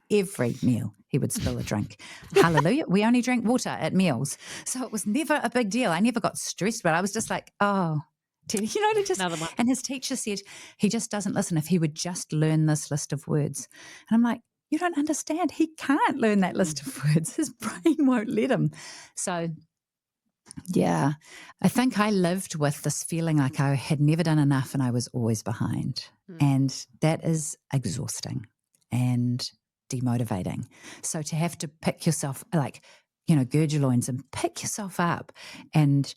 Speaker 3: meal he would spill a drink. Hallelujah. We only drank water at meals. So it was never a big deal. I never got stressed, but I was just like, oh, Teddy,
Speaker 1: Another one.
Speaker 3: And his teacher said he just doesn't listen. If he would just learn this list of words. And I'm like, you don't understand. He can't learn that list of words. His brain won't let him. So, yeah, I think I lived with this feeling like I had never done enough and I was always behind. And that is exhausting and demotivating. So to have to pick yourself, like, gird your loins and pick yourself up and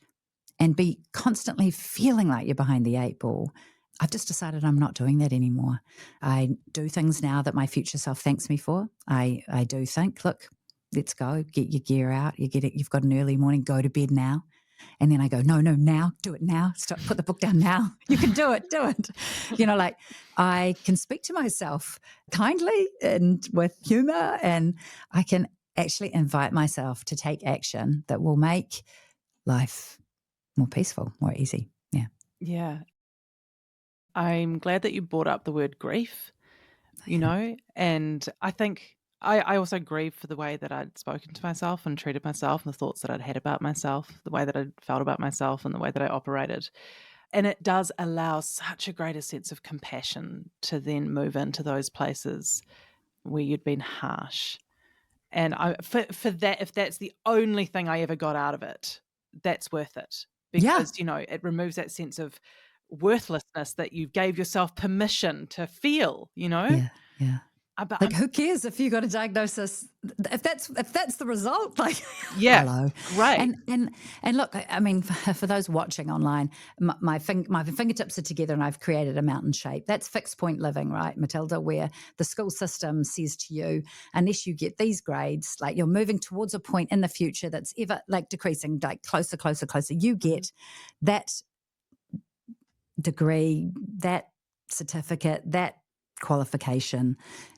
Speaker 3: be constantly feeling like you're behind the 8 ball. I've just decided I'm not doing that anymore. I do things now that my future self thanks me for. I do think, look, let's go, get your gear out. You've got an early morning, go to bed now. And then I go, no, now, do it now. Stop, put the book down now. You can do it, do it. Like, I can speak to myself kindly and with humor, and I can actually invite myself to take action that will make life more peaceful, more easy. Yeah.
Speaker 2: Yeah. I'm glad that you brought up the word grief, and I think I also grieve for the way that I'd spoken to myself and treated myself, and the thoughts that I'd had about myself, the way that I'd felt about myself, and the way that I operated. And it does allow such a greater sense of compassion to then move into those places where you'd been harsh. And for that, if that's the only thing I ever got out of it, that's worth it. Because, it removes that sense of worthlessness that you gave yourself permission to feel,
Speaker 3: Yeah.
Speaker 2: But
Speaker 3: like, who cares if you got a diagnosis? If that's the result, like,
Speaker 2: yeah,
Speaker 3: hello,
Speaker 2: right.
Speaker 3: And look, I mean, for those watching online, my fingertips are together, and I've created a mountain shape. That's fixed point living, right, Matilda? Where the school system says to you, unless you get these grades, like, you're moving towards a point in the future that's ever like decreasing, like closer. You get that degree, that certificate, that qualification,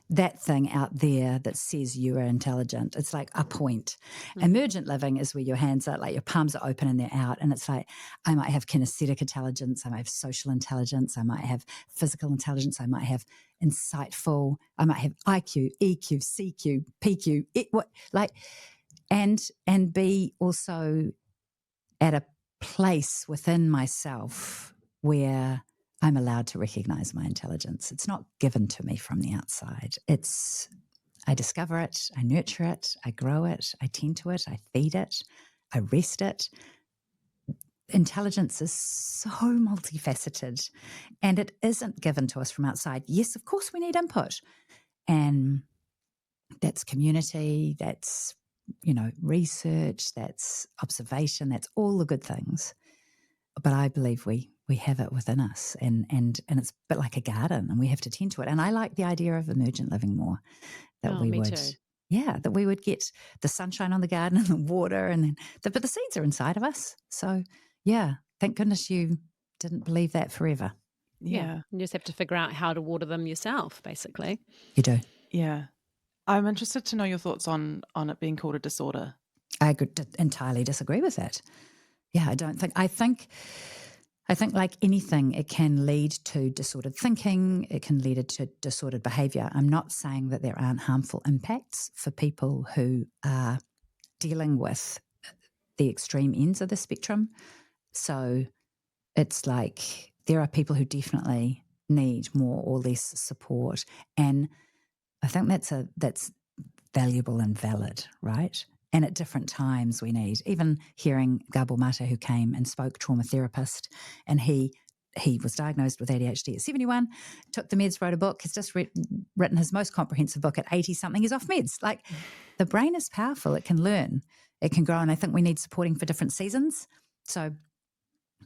Speaker 3: that thing out there that says you are intelligent. It's like a point. Emergent living is where your hands are, like, your palms are open and they're out. And it's like, I might have kinesthetic intelligence, I might have social intelligence, I might have physical intelligence, I might have insightful, I might have IQ, EQ, CQ, PQ, and be also at a place within myself where I'm allowed to recognize my intelligence. It's not given to me from the outside. I discover it, I nurture it, I grow it, I tend to it, I feed it, I rest it. Intelligence is so multifaceted, and it isn't given to us from outside. Yes, of course we need input, and that's community, that's research, that's observation, that's all the good things. But I believe we have it within us, and it's a bit like a garden, and we have to tend to it. And I like the idea of emergent living more, that we would,
Speaker 1: too.
Speaker 3: that we would get the sunshine on the garden and the water, and then but the seeds are inside of us. So yeah, thank goodness you didn't believe that forever.
Speaker 1: Yeah. You just have to figure out how to water them yourself, basically.
Speaker 3: You do.
Speaker 2: Yeah. I'm interested to know your thoughts on it being called a disorder.
Speaker 3: I entirely disagree with that. Yeah, I think like anything, it can lead to disordered thinking, it can lead to disordered behaviour. I'm not saying that there aren't harmful impacts for people who are dealing with the extreme ends of the spectrum. So it's like there are people who definitely need more or less support. And I think that's valuable and valid, right? And at different times we need, even hearing Gabor Mate, who came and spoke, trauma therapist, and he was diagnosed with ADHD at 71, took the meds, wrote a book. He's just written his most comprehensive book at 80-something. He's off meds. Like, the brain is powerful. It can learn. It can grow. And I think we need supporting for different seasons. So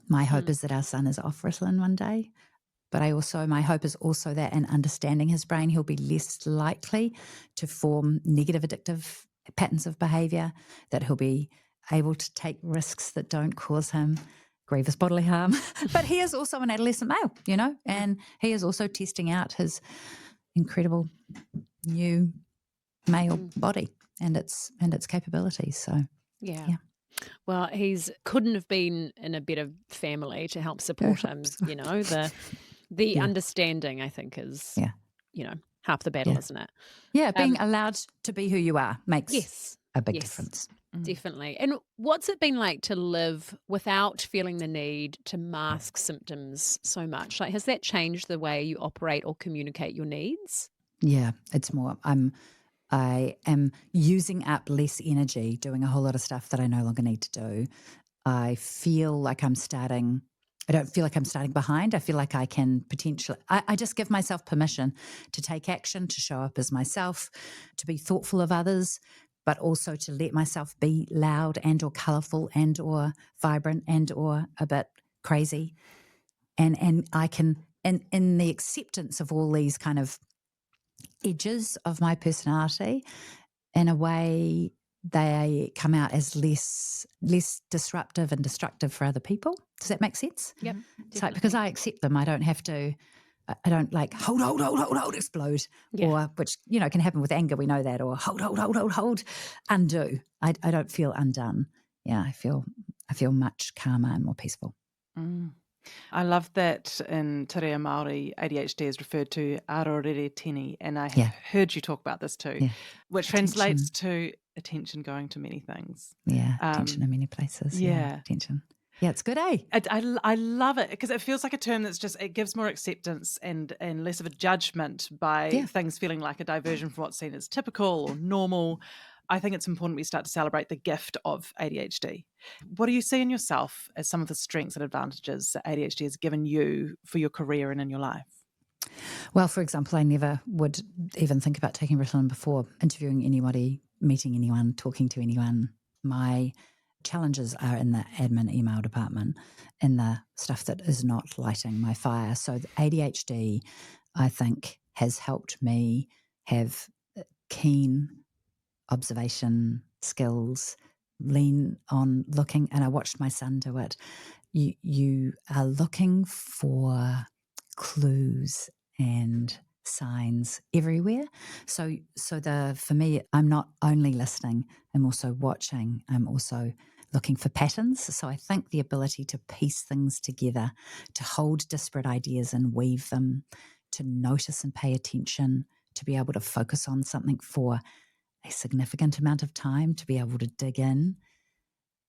Speaker 3: my hope is that our son is off Ritalin one day. But my hope is also that in understanding his brain, he'll be less likely to form negative addictive patterns of behaviour, that he'll be able to take risks that don't cause him grievous bodily harm. But he is also an adolescent male, and he is also testing out his incredible new male body and its capabilities. So
Speaker 1: yeah. Well, couldn't have been in a better family to help support him. The understanding, I think, is half the battle, isn't it?
Speaker 3: Yeah, being allowed to be who you are makes a big difference.
Speaker 1: Definitely. And what's it been like to live without feeling the need to mask symptoms so much? Like, has that changed the way you operate or communicate your needs?
Speaker 3: Yeah, it's more. I am using up less energy doing a whole lot of stuff that I no longer need to do. I feel like I don't feel like I'm starting behind. I feel like I can potentially, I just give myself permission to take action, to show up as myself, to be thoughtful of others, but also to let myself be loud and or colourful and or vibrant and or a bit crazy. And I can, in the acceptance of all these kind of edges of my personality, in a way, they come out as less disruptive and destructive for other people. Does that make sense?
Speaker 1: Yep.
Speaker 3: It's like, because I accept them, I don't have to, I don't like hold, explode, or which, can happen with anger. We know that, or hold, undo. I don't feel undone. Yeah, I feel much calmer and more peaceful.
Speaker 2: I love that in Te Reo Māori, ADHD is referred to arorere, and I have heard you talk about this too, which translates to attention going to many things.
Speaker 3: Yeah, attention in many places. Yeah, attention. Yeah, it's good, eh?
Speaker 2: I love it because it feels like a term that's just, it gives more acceptance and less of a judgment by things feeling like a diversion from what's seen as typical or normal. I think it's important we start to celebrate the gift of ADHD. What do you see in yourself as some of the strengths and advantages that ADHD has given you for your career and in your life?
Speaker 3: Well, for example, I never would even think about taking Ritalin before interviewing anybody, meeting anyone, talking to anyone. My challenges are in the admin email department, in the stuff that is not lighting my fire. So the ADHD, I think, has helped me have keen observation skills, lean on looking, and I watched my son do it. You are looking for clues and signs everywhere. So for me, I'm not only listening, I'm also watching, I'm also looking for patterns. So I think the ability to piece things together, to hold disparate ideas and weave them, to notice and pay attention, to be able to focus on something for a significant amount of time, to be able to dig in.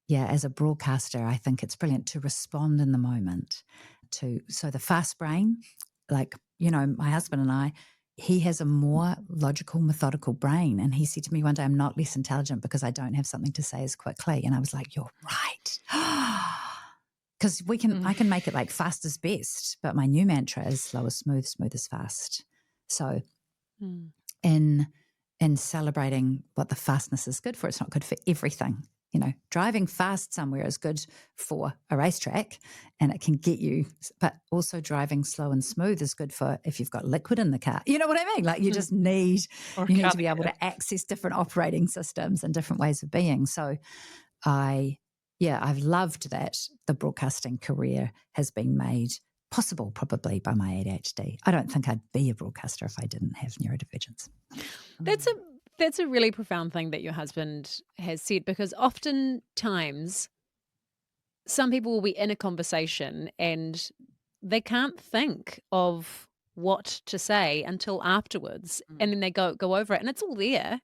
Speaker 3: Yeah, as a broadcaster, I think it's brilliant to respond in the moment. So the fast brain, like, my husband and I, he has a more logical, methodical brain. And he said to me one day, I'm not less intelligent because I don't have something to say as quickly. And I was like, you're right. Because I can make it like fast is best, but my new mantra is slow is smooth, smooth is fast. So in celebrating what the fastness is good for, it's not good for everything. Driving fast somewhere is good for a racetrack and it can get you, but also driving slow and smooth is good for if you've got liquid in the car. You know what I mean? Like you just need to be able to access different operating systems and different ways of being. So I've loved that the broadcasting career has been made possible probably by my ADHD. I don't think I'd be a broadcaster if I didn't have neurodivergence.
Speaker 1: That's a really profound thing that your husband has said, because oftentimes some people will be in a conversation and they can't think of what to say until afterwards, and then they go over it and it's all there,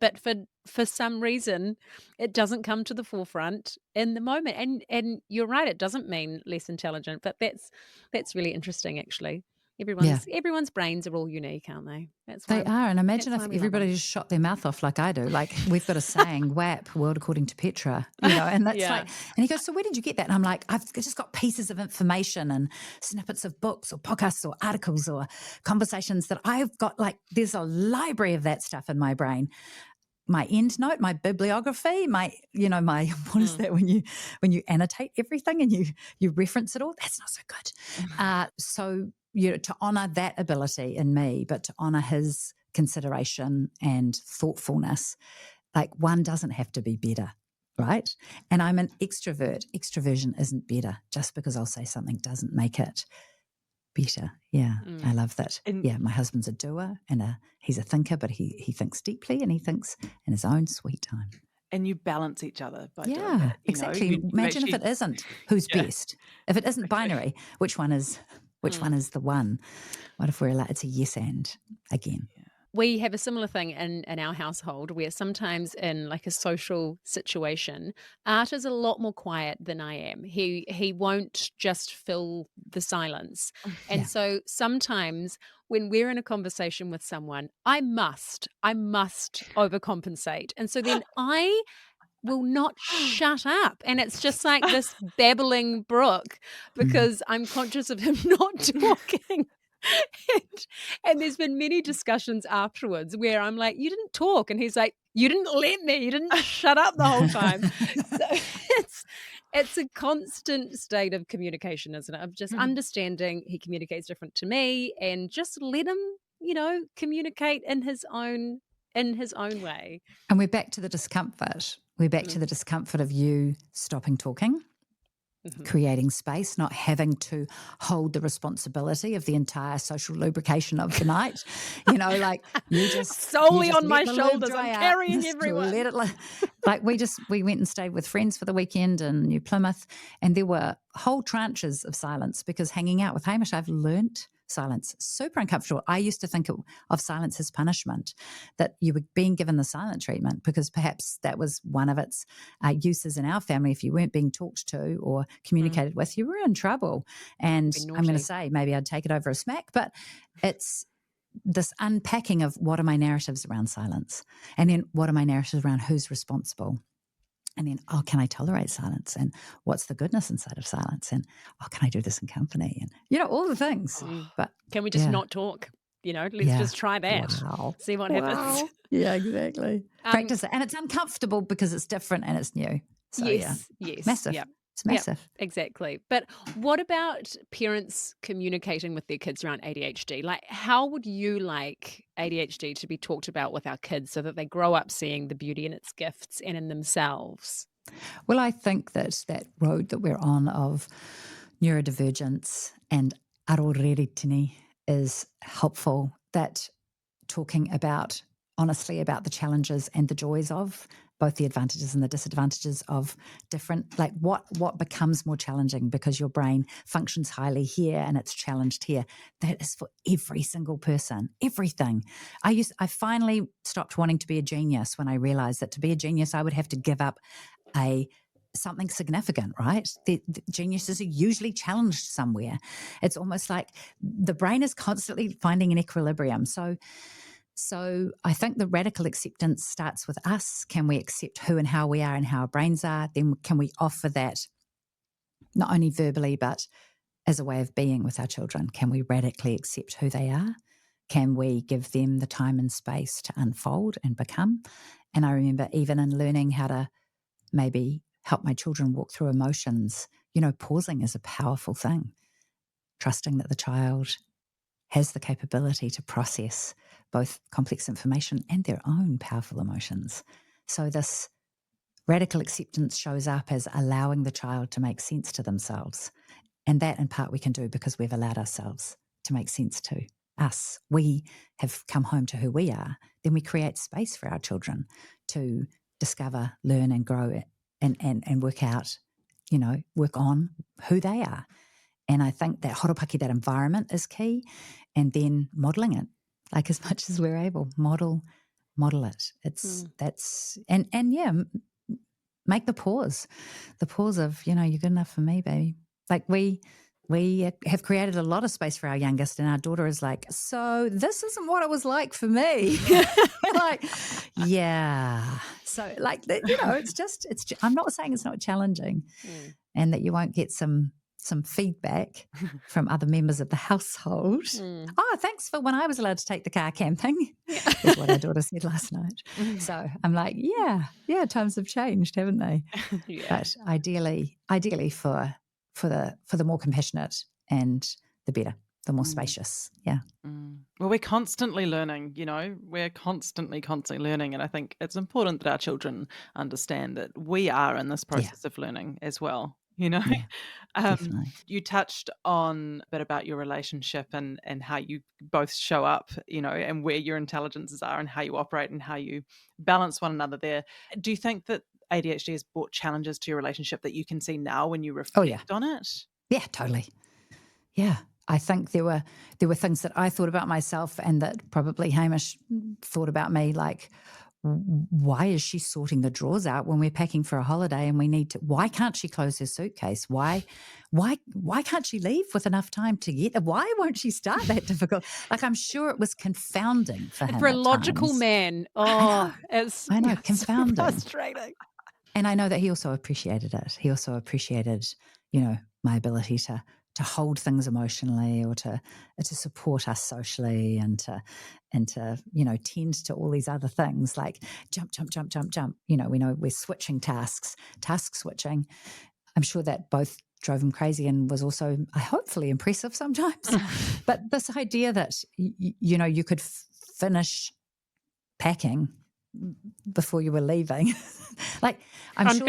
Speaker 1: but for some reason it doesn't come to the forefront in the moment. And you're right, it doesn't mean less intelligent, but that's really interesting actually. Everyone's brains are all unique, aren't they?
Speaker 3: They are. And imagine if
Speaker 1: we love
Speaker 3: everybody
Speaker 1: them.
Speaker 3: just shot their mouth off like I do. Like we've got a saying, WAP, world according to Petra, and that's
Speaker 1: Yeah.
Speaker 3: like, and he goes, so where did you get that? And I'm like, I've just got pieces of information and snippets of books or podcasts or articles or conversations that I've got, like, there's a library of that stuff in my brain. My EndNote, my bibliography, my what is that when you annotate everything and you reference it all? That's not so good. So to honour that ability in me, but to honour his consideration and thoughtfulness, like one doesn't have to be better, right? And I'm an extrovert. Extroversion isn't better. Just because I'll say something doesn't make it better. Yeah, I love that. My husband's a doer and he's a thinker, but he thinks deeply and he thinks in his own sweet time.
Speaker 2: And you balance each other by doing
Speaker 3: Yeah,
Speaker 2: that.
Speaker 3: exactly. Imagine if it isn't who's best. If it isn't binary, which one is the one? What if we're allowed? It's a yes and again.
Speaker 1: We have a similar thing in our household where sometimes in like a social situation, Art is a lot more quiet than I am. He won't just fill the silence. And so sometimes when we're in a conversation with someone, I must overcompensate. And so then I will not shut up. And it's just like this babbling brook because I'm conscious of him not talking. And there's been many discussions afterwards where I'm like, you didn't talk. And he's like, you didn't let me. You didn't shut up the whole time. So it's a constant state of communication, isn't it? Of just understanding he communicates different to me and just let him, communicate in his own way.
Speaker 3: And we're back to the discomfort. We're back to the discomfort of you stopping talking. Creating space, not having to hold the responsibility of the entire social lubrication of the night. Like you just
Speaker 1: solely on my shoulders. I'm carrying everyone.
Speaker 3: We went and stayed with friends for the weekend in New Plymouth, and there were whole tranches of silence because hanging out with Hamish, I've learnt silence. Super uncomfortable. I used to think of silence as punishment, that you were being given the silent treatment because perhaps that was one of its uses in our family. If you weren't being talked to or communicated with, you were in trouble. And I'm going to say maybe I'd take it over a smack, but it's this unpacking of what are my narratives around silence, and then what are my narratives around who's responsible. And then, can I tolerate silence? And what's the goodness inside of silence? And, can I do this in company? And, all the things. But
Speaker 1: can we just not talk? Let's just try that.
Speaker 3: Wow.
Speaker 1: See what happens.
Speaker 3: Yeah, exactly. Practice it. And it's uncomfortable because it's different and it's new. So,
Speaker 1: yes.
Speaker 3: Massive.
Speaker 1: Yep.
Speaker 3: It's massive.
Speaker 1: Yep, exactly. But what about parents communicating with their kids around ADHD? Like, how would you like ADHD to be talked about with our kids so that they grow up seeing the beauty in its gifts and in themselves?
Speaker 3: Well, I think that road that we're on of neurodivergence and aroreretini is helpful, that talking honestly about the challenges and the joys of both the advantages and the disadvantages of different, like what becomes more challenging because your brain functions highly here and it's challenged here. That is for every single person, everything. I finally stopped wanting to be a genius when I realized that to be a genius, I would have to give up something significant, right? The geniuses are usually challenged somewhere. It's almost like the brain is constantly finding an equilibrium. So I think the radical acceptance starts with us. Can we accept who and how we are and how our brains are? Then can we offer that not only verbally but as a way of being with our children? Can we radically accept who they are? Can we give them the time and space to unfold and become? And I remember even in learning how to maybe help my children walk through emotions, pausing is a powerful thing. Trusting that the child has the capability to process both complex information and their own powerful emotions. So this radical acceptance shows up as allowing the child to make sense to themselves. And that in part we can do because we've allowed ourselves to make sense to us. We have come home to who we are. Then we create space for our children to discover, learn and grow and work out, work on who they are. And I think that horopaki, that environment is key. And then modelling it, like as much as we're able, model it. Make the pause of, you're good enough for me, baby. Like we have created a lot of space for our youngest, and our daughter is like, so this isn't what it was like for me. Like, yeah. So like, I'm not saying it's not challenging and that you won't get some feedback from other members of the household. Oh, thanks for when I was allowed to take the car camping, is what our daughter said last night. So I'm like, yeah, times have changed, haven't they?
Speaker 1: Yeah.
Speaker 3: But ideally for the more compassionate and the better, the more spacious. Yeah.
Speaker 2: Well, we're constantly learning, we're constantly learning. And I think it's important that our children understand that we are in this process of learning as well,
Speaker 3: Yeah, definitely.
Speaker 2: You touched on a bit about your relationship and how you both show up, and where your intelligences are and how you operate and how you balance one another there. Do you think that ADHD has brought challenges to your relationship that you can see now when you reflect on it?
Speaker 3: Yeah, totally. Yeah. I think there were things that I thought about myself and that probably Hamish thought about me, like, why is she sorting the drawers out when we're packing for a holiday and we need to, why can't she close her suitcase? Why can't she leave with enough time to get, why won't she start that difficult? Like, I'm sure it was confounding for him.
Speaker 1: For a logical
Speaker 3: times.
Speaker 1: man.
Speaker 3: I know,
Speaker 1: it's
Speaker 3: confounding.
Speaker 1: So frustrating.
Speaker 3: And I know that he also appreciated it. He also appreciated, my ability to hold things emotionally or to support us socially and to tend to all these other things like jump. We know we're switching task switching. I'm sure that both drove him crazy and was also hopefully impressive sometimes. But this idea that, you could finish packing before you were leaving, like, I'm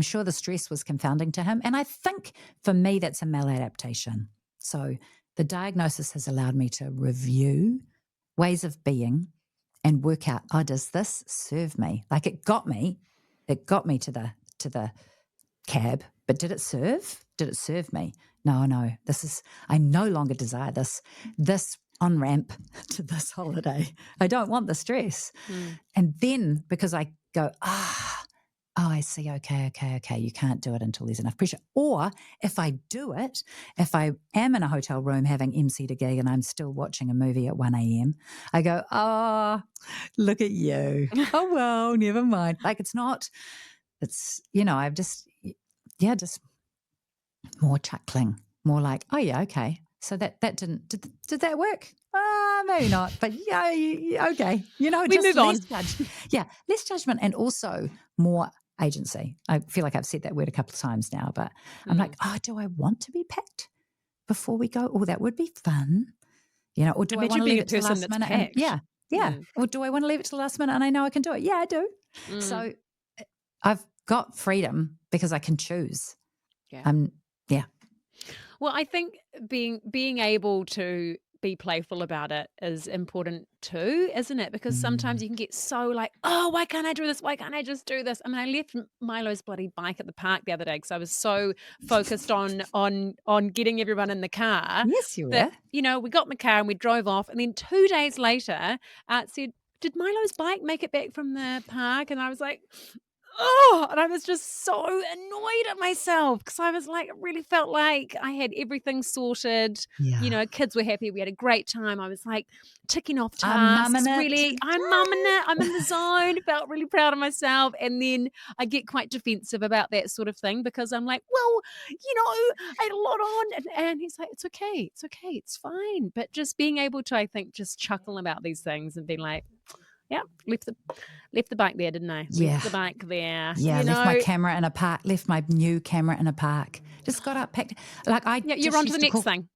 Speaker 3: sure the stress was confounding to him. And I think for me, that's a maladaptation. So the diagnosis has allowed me to review ways of being and work out, does this serve me? Like, it got me to the cab, but did it serve me? No, I no longer desire this on-ramp to this holiday. I don't want the stress. And then because I go, I see, okay, you can't do it until there's enough pressure. Or if I do it, if I am in a hotel room having emceed a gig and I'm still watching a movie at 1 a.m, I go, look at you. Oh, well, never mind. Like, I've just more chuckling, more like, oh yeah, okay. So that did that work? Maybe not, but yeah, okay.
Speaker 1: We
Speaker 3: just
Speaker 1: move on.
Speaker 3: Less judgment and also more agency. I feel like I've said that word a couple of times now, but I'm like, do I want to be packed before we go? Oh, that would be fun. Or do I want to leave it to the last minute? And, or do I want to leave it to the last minute and I know I can do it? Yeah, I do. So I've got freedom because I can choose.
Speaker 1: Yeah. Well, I think being able to be playful about it is important too, isn't it? Because sometimes you can get so like, oh, why can't I do this? Why can't I just do this? I mean, I left Milo's bloody bike at the park the other day because I was so focused on getting everyone in the car.
Speaker 3: Yes, you were.
Speaker 1: That, we got in the car and we drove off. And then 2 days later, Art said, did Milo's bike make it back from the park? And I was like, and I was just so annoyed at myself because I was like, it really felt like I had everything sorted.
Speaker 3: Yeah.
Speaker 1: Kids were happy. We had a great time. I was like ticking off tasks.
Speaker 3: I'm mumming
Speaker 1: it. I'm in the zone. Felt really proud of myself. And then I get quite defensive about that sort of thing because I'm like, well, I had a lot on. And he's like, it's okay. It's fine. But just being able to, I think, just chuckle about these things and be like, yeah, left the bike there, didn't I?
Speaker 3: Yeah.
Speaker 1: Left the bike there.
Speaker 3: Yeah, left my camera in a park, left my new camera in a park. Just got up, packed. Like,
Speaker 1: you're on to the next thing.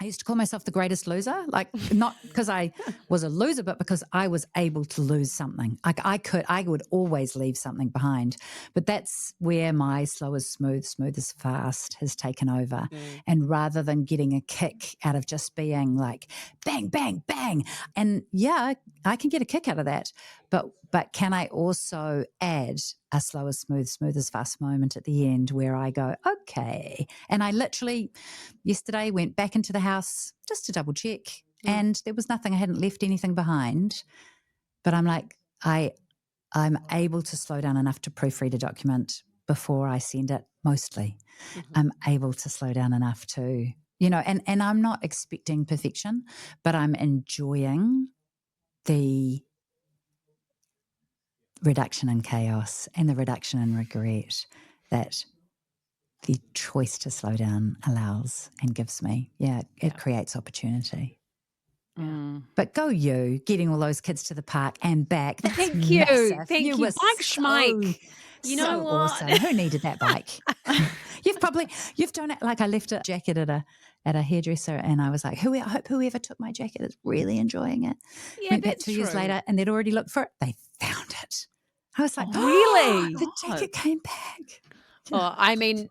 Speaker 3: I used to call myself the greatest loser, like not because I was a loser, but because I was able to lose something. Like I would always leave something behind. But that's where my slow is smooth is fast has taken over. And rather than getting a kick out of just being like bang, bang, bang, and yeah, I can get a kick out of that. But can I also add a slower, smooth as fast moment at the end where I go, okay. And I literally yesterday went back into the house just to double check and there was nothing. I hadn't left anything behind. But I'm like, I'm able to slow down enough to proofread a document before I send it, mostly.
Speaker 1: Mhm.
Speaker 3: I'm able to slow down enough to, and I'm not expecting perfection, but I'm enjoying the reduction in chaos and the reduction in regret that the choice to slow down allows and gives me. It creates opportunity.
Speaker 2: Mm.
Speaker 3: But go you, getting all those kids to the park and back. That's
Speaker 1: Thank you.
Speaker 3: massive.
Speaker 1: Thank you.
Speaker 3: were
Speaker 1: Bike schmike. You know
Speaker 3: so
Speaker 1: what?
Speaker 3: awesome. Who needed that bike? You've done it. Like I left a jacket at a hairdresser and I was like, I hope whoever took my jacket is really enjoying it.
Speaker 1: Yeah,
Speaker 3: Went back
Speaker 1: that's
Speaker 3: 2 years
Speaker 1: true.
Speaker 3: later and they'd already looked for it. They found it. I was like,
Speaker 1: Really?
Speaker 3: The jacket came back.
Speaker 1: Oh, I mean,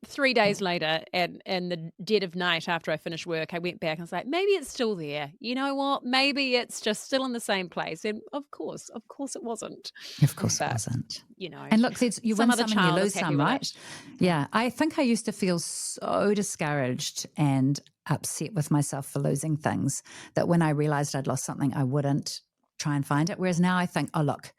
Speaker 1: 3 days later, and in the dead of night after I finished work, I went back and was like, maybe it's still there. You know what? Maybe it's just still in the same place. And of course it wasn't.
Speaker 3: Of course it
Speaker 1: But,
Speaker 3: wasn't.
Speaker 1: And
Speaker 3: look, you
Speaker 1: some
Speaker 3: win
Speaker 1: other
Speaker 3: some and you
Speaker 1: child is
Speaker 3: lose
Speaker 1: happy
Speaker 3: some,
Speaker 1: with
Speaker 3: right?
Speaker 1: it.
Speaker 3: Yeah. I think I used to feel so discouraged and upset with myself for losing things that when I realized I'd lost something, I wouldn't try and find it. Whereas now I think, oh, look,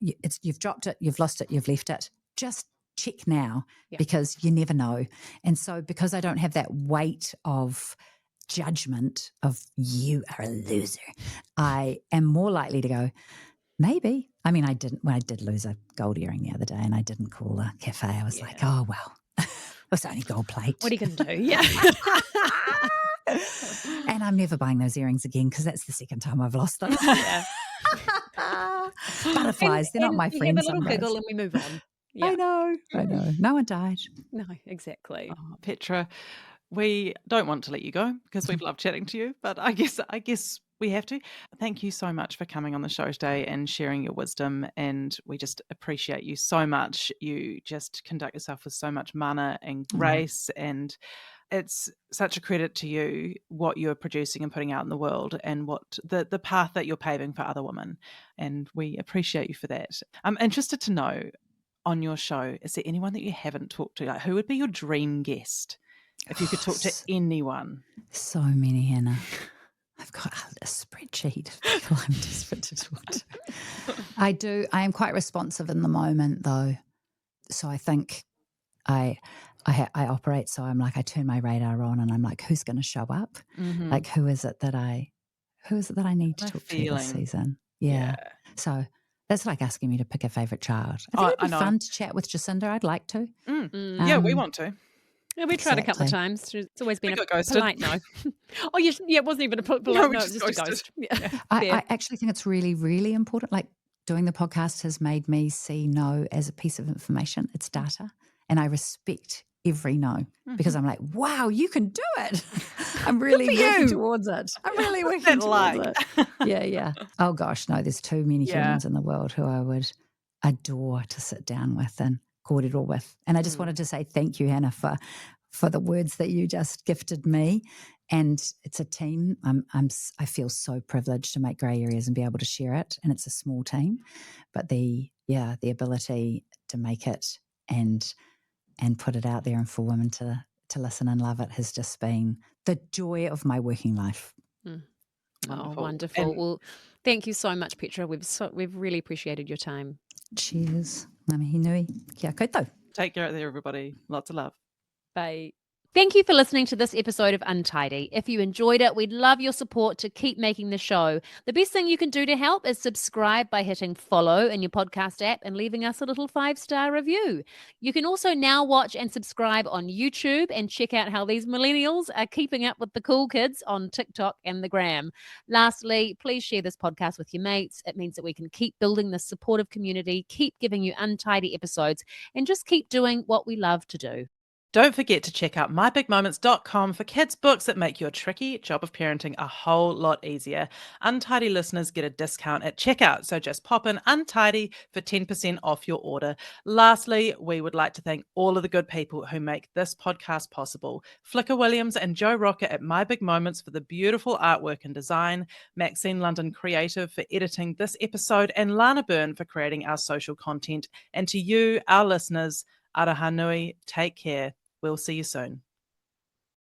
Speaker 3: you've dropped it, you've lost it, you've left it. Just check now because you never know. And so because I don't have that weight of judgment of you are a loser, I am more likely to go, maybe. I mean, I did lose a gold earring the other day and I didn't call the cafe. I was like, oh, well, it was only gold plate.
Speaker 1: What are you going to do? Yeah.
Speaker 3: And I'm never buying those earrings again because that's the second time I've lost them.
Speaker 1: Yeah.
Speaker 3: Butterflies, they're not my
Speaker 1: we
Speaker 3: friends.
Speaker 1: have a little
Speaker 3: some days.
Speaker 1: giggle and we move on. Yeah.
Speaker 3: I know. No one died.
Speaker 1: No, exactly.
Speaker 2: Oh, Petra, we don't want to let you go because we've loved chatting to you, but I guess we have to. Thank you so much for coming on the show today and sharing your wisdom, and we just appreciate you so much. You just conduct yourself with so much mana and grace, and it's such a credit to you what you're producing and putting out in the world and what the path that you're paving for other women, and we appreciate you for that. I'm interested to know, on your show, is there anyone that you haven't talked to? Like, who would be your dream guest if you could talk to anyone?
Speaker 3: So many, Hannah. I've got a spreadsheet of people I'm desperate to talk to. I do. I am quite responsive in the moment, though. So I think I operate. So I'm like, I turn my radar on, and I'm like, who's going to show up?
Speaker 2: Mm-hmm.
Speaker 3: Like, who is it that I need to talk to this season? Yeah. So that's like asking me to pick a favourite child. I think it'd be fun to chat with Jacinda. I'd like to.
Speaker 2: Yeah, we want to.
Speaker 1: Yeah, we tried a couple of times. It's always been a
Speaker 2: ghosted.
Speaker 1: polite no. Oh, it wasn't even a polite no. It was just a ghost. Yeah.
Speaker 3: I actually think it's really, really important. Like, doing the podcast has made me see no as a piece of information. It's data. And I respect every no because I'm like, wow, you can do it. I'm really working towards it. I'm really working towards it. Yeah. Oh, gosh, no, there's too many humans in the world who I would adore to sit down with and kōrero with. And I just wanted to say thank you, Hannah, for the words that you just gifted me. And it's a team. I feel so privileged to make grey areas and be able to share it. And it's a small team, but the ability to make it and put it out there and for women to listen and love it has just been the joy of my working life.
Speaker 1: Oh, wonderful. Well, thank you so much, Petra. We've really appreciated your time.
Speaker 3: Cheers. Ngā mihi nui. Kia koutou.
Speaker 2: Take care out there, everybody. Lots of love.
Speaker 1: Bye. Thank you for listening to this episode of Untidy. If you enjoyed it, we'd love your support to keep making the show. The best thing you can do to help is subscribe by hitting follow in your podcast app and leaving us a little 5-star review. You can also now watch and subscribe on YouTube and check out how these millennials are keeping up with the cool kids on TikTok and the gram. Lastly, please share this podcast with your mates. It means that we can keep building this supportive community, keep giving you untidy episodes, and just keep doing what we love to do.
Speaker 2: Don't forget to check out mybigmoments.com for kids' books that make your tricky job of parenting a whole lot easier. Untidy listeners get a discount at checkout, so just pop in Untidy for 10% off your order. Lastly, we would like to thank all of the good people who make this podcast possible. Flicker Williams and Joe Rocker at My Big Moments for the beautiful artwork and design, Maxine London Creative for editing this episode, and Lana Byrne for creating our social content. And to you, our listeners, aroha nui, take care. We'll see you soon.